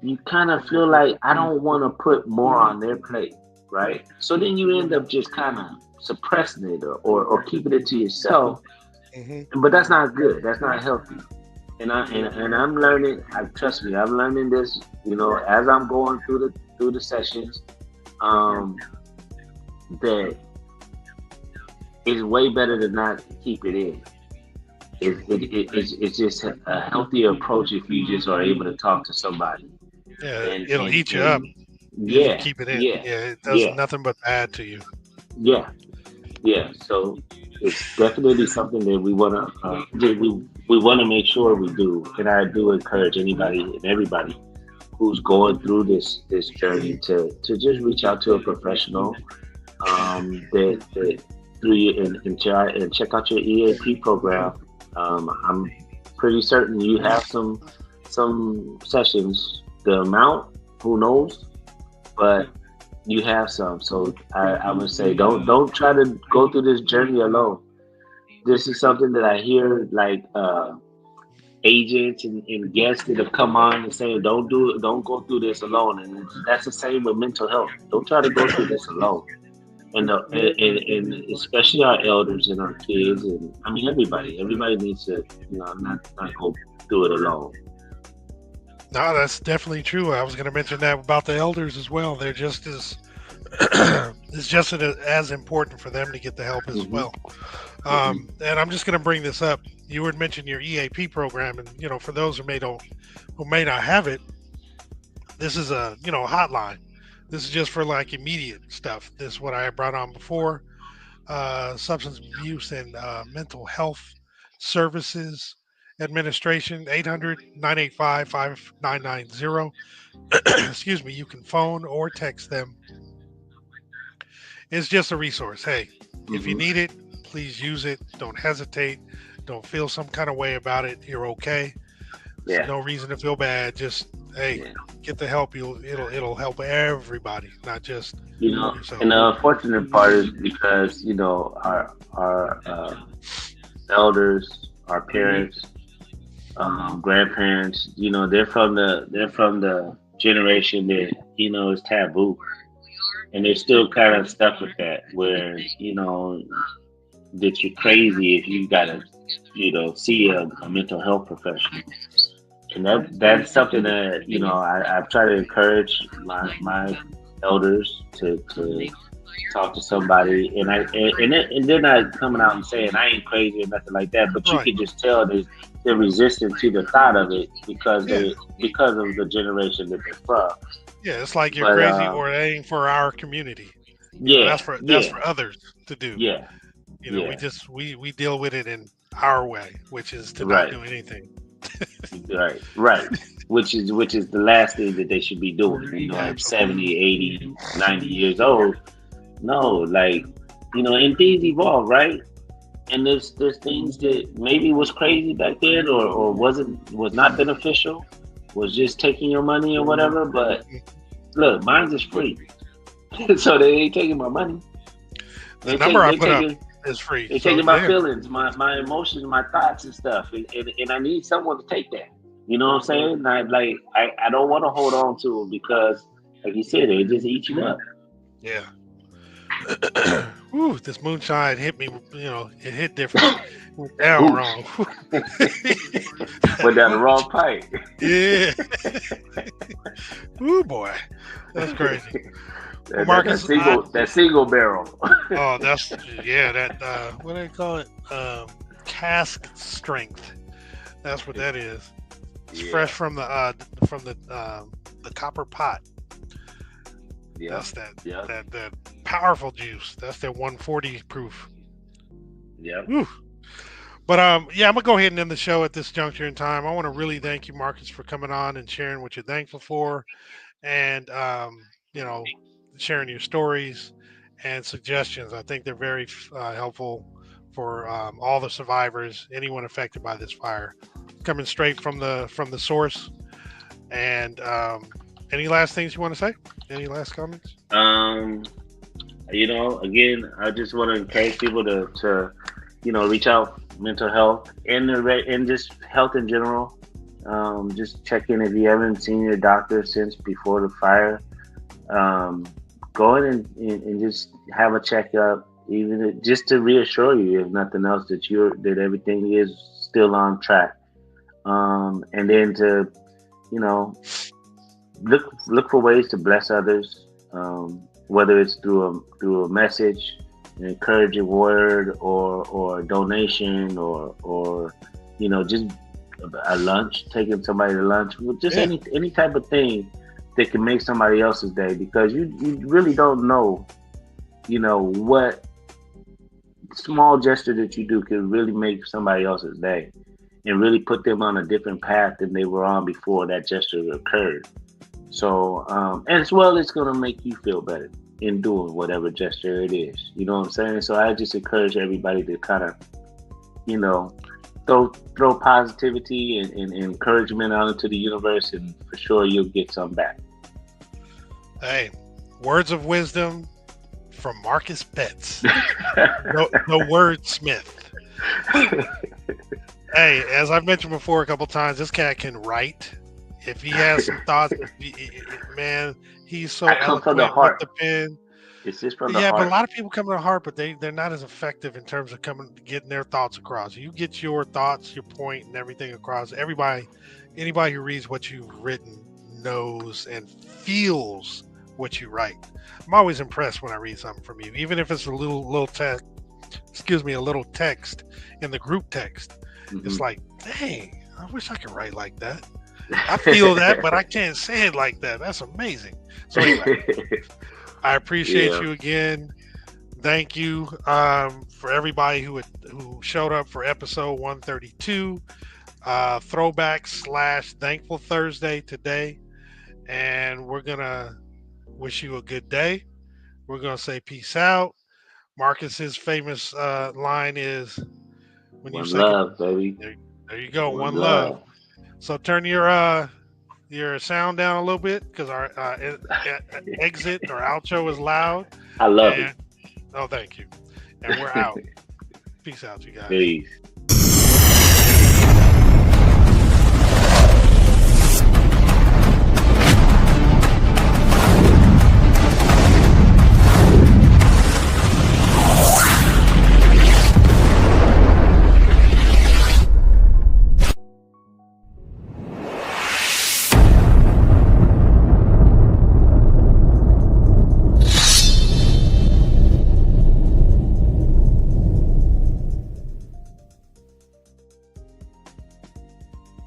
you kind of feel like I don't want to put more on their plate, right? So then you end up just kind of suppressing it or keeping it to yourself, Hmm. but that's not good. That's not healthy. And I'm learning. Trust me, I'm learning this. As I'm going through the sessions, um, that it's way better to not keep it in. True. It's just a healthier approach if you just are able to talk to somebody. Yeah. And It'll and eat you up and if you yeah, keep it in. yeah, Yeah. It does yeah, nothing but bad to you. yeah, yeah. So it's definitely something that we want to make sure we do. And I do encourage anybody and everybody who's going through this journey to just reach out to a professional, that through you and try and check out your EAP program. I'm pretty certain you have some sessions. The amount, who knows, but you have some. So I would say don't try to go through this journey alone. This is something that I hear, like, agents and guests that have come on and saying don't go through this alone, and that's the same with mental health. Don't try to go through this alone. And especially our elders and our kids, and I mean everybody needs to not go through it alone. No, that's definitely true. I was going to mention that about the elders as well. They're just as it's just as important for them to get the help as Hmm. well. Hmm. And I'm just going to bring this up. You had mentioned your EAP program, and for those who may not have it, this is a hotline. This is just for like immediate stuff. This is what I brought on before: substance abuse and mental health services administration. 800-985-5990. Excuse me. You can phone or text them. It's just a resource. Hey, if you Hmm. need it, please use it. Don't hesitate. Don't feel some kind of way about it. You're okay. There's Yeah, no reason to feel bad. Just hey, yeah. get the help. It'll help everybody, not just yourself. And the unfortunate part is because our elders, our parents, grandparents, they're from the generation that is taboo, and they're still kind of stuck with that, where that you're crazy if you gotta see a mental health professional. And that's something that I've tried to encourage my elders to talk to somebody, and they're not coming out and saying I ain't crazy or nothing like that, but you Right. can just tell they're resistant to the thought of it Yeah. because of the generation that they're from. Yeah. It's like you're But crazy, or it ain't for our community. yeah, That's yeah, for others to do. yeah, You know, we deal with it in our way, which is to Right. not do anything. Right. Which is the last thing that they should be doing. You know, at Absolutely. 70, 80, 90 years old. No, like, you know, and things evolve, right? And there's things that maybe was crazy back then, or was not beneficial, was just taking your money or whatever. But look, mine is free, so they ain't taking my money. The number I put up taking is free. they So taking my there. feelings, my emotions, my thoughts and stuff, and I need someone to take that. You know what I'm saying? I don't want to hold on to it because, like you said, it just eats you up. Yeah. Whew, this moonshine hit me. You know, it hit different. Went down Ooh. wrong. Went down the wrong pipe. Yeah. Ooh, boy, that's crazy. Well, Marcus, that single barrel. Oh, that's that what do they call it? Cask strength. That's what that is. It's fresh from the copper pot. Yeah. That's that powerful juice. That's that 140 proof. Yeah. But I'm gonna go ahead and end the show at this juncture in time. I want to really thank you, Marcus, for coming on and sharing what you're thankful for, and you know, sharing your stories and suggestions. I think they're very helpful for all the survivors, anyone affected by this fire, coming straight from the source. And any last things you want to say? Any last comments? You know, again, I just want to encourage people to you know, reach out, mental health and just health in general. Just check in if you haven't seen your doctor since before the fire. Go in and just have a checkup, even just to reassure you, if nothing else, that everything is still on track. And then to, you know, look for ways to bless others, whether it's through a message, an encouraging word, or a donation, or you know, just a lunch, taking somebody to lunch, just any type of thing that can make somebody else's day, because you really don't know, you know, what small gesture that you do can really make somebody else's day and really put them on a different path than they were on before that gesture occurred. So, as well, it's going to make you feel better in doing whatever gesture it is. You know what I'm saying? So I just encourage everybody to kind of, you know, throw positivity and encouragement out into the universe, and for sure you'll get some back. Hey, words of wisdom from Marcus Betts, the wordsmith. Hey, as I've mentioned before a couple times, this cat can write. If he has some thoughts, man, he's so eloquent with the pen. It's just from the heart. Yeah, but a lot of people come to the heart, but they're not as effective in terms of getting their thoughts across. You get your thoughts, your point, and everything across. Anybody who reads what you've written knows and feels what you write. I'm always impressed when I read something from you, even if it's a little text. Excuse me, a little text in the group text. Mm-hmm. It's like, dang, I wish I could write like that. I feel that, but I can't say it like that. That's amazing. So anyway, I appreciate you again. Thank you for everybody who showed up for episode 132, Throwback / Thankful Thursday today. And we're going to wish you a good day. We're going to say peace out. Marcus's famous line is, when you say love, baby. There you go. One love. So turn your sound down a little bit, because our exit or outro is loud. I love it. Oh, thank you. And we're out. Peace out, you guys. Peace.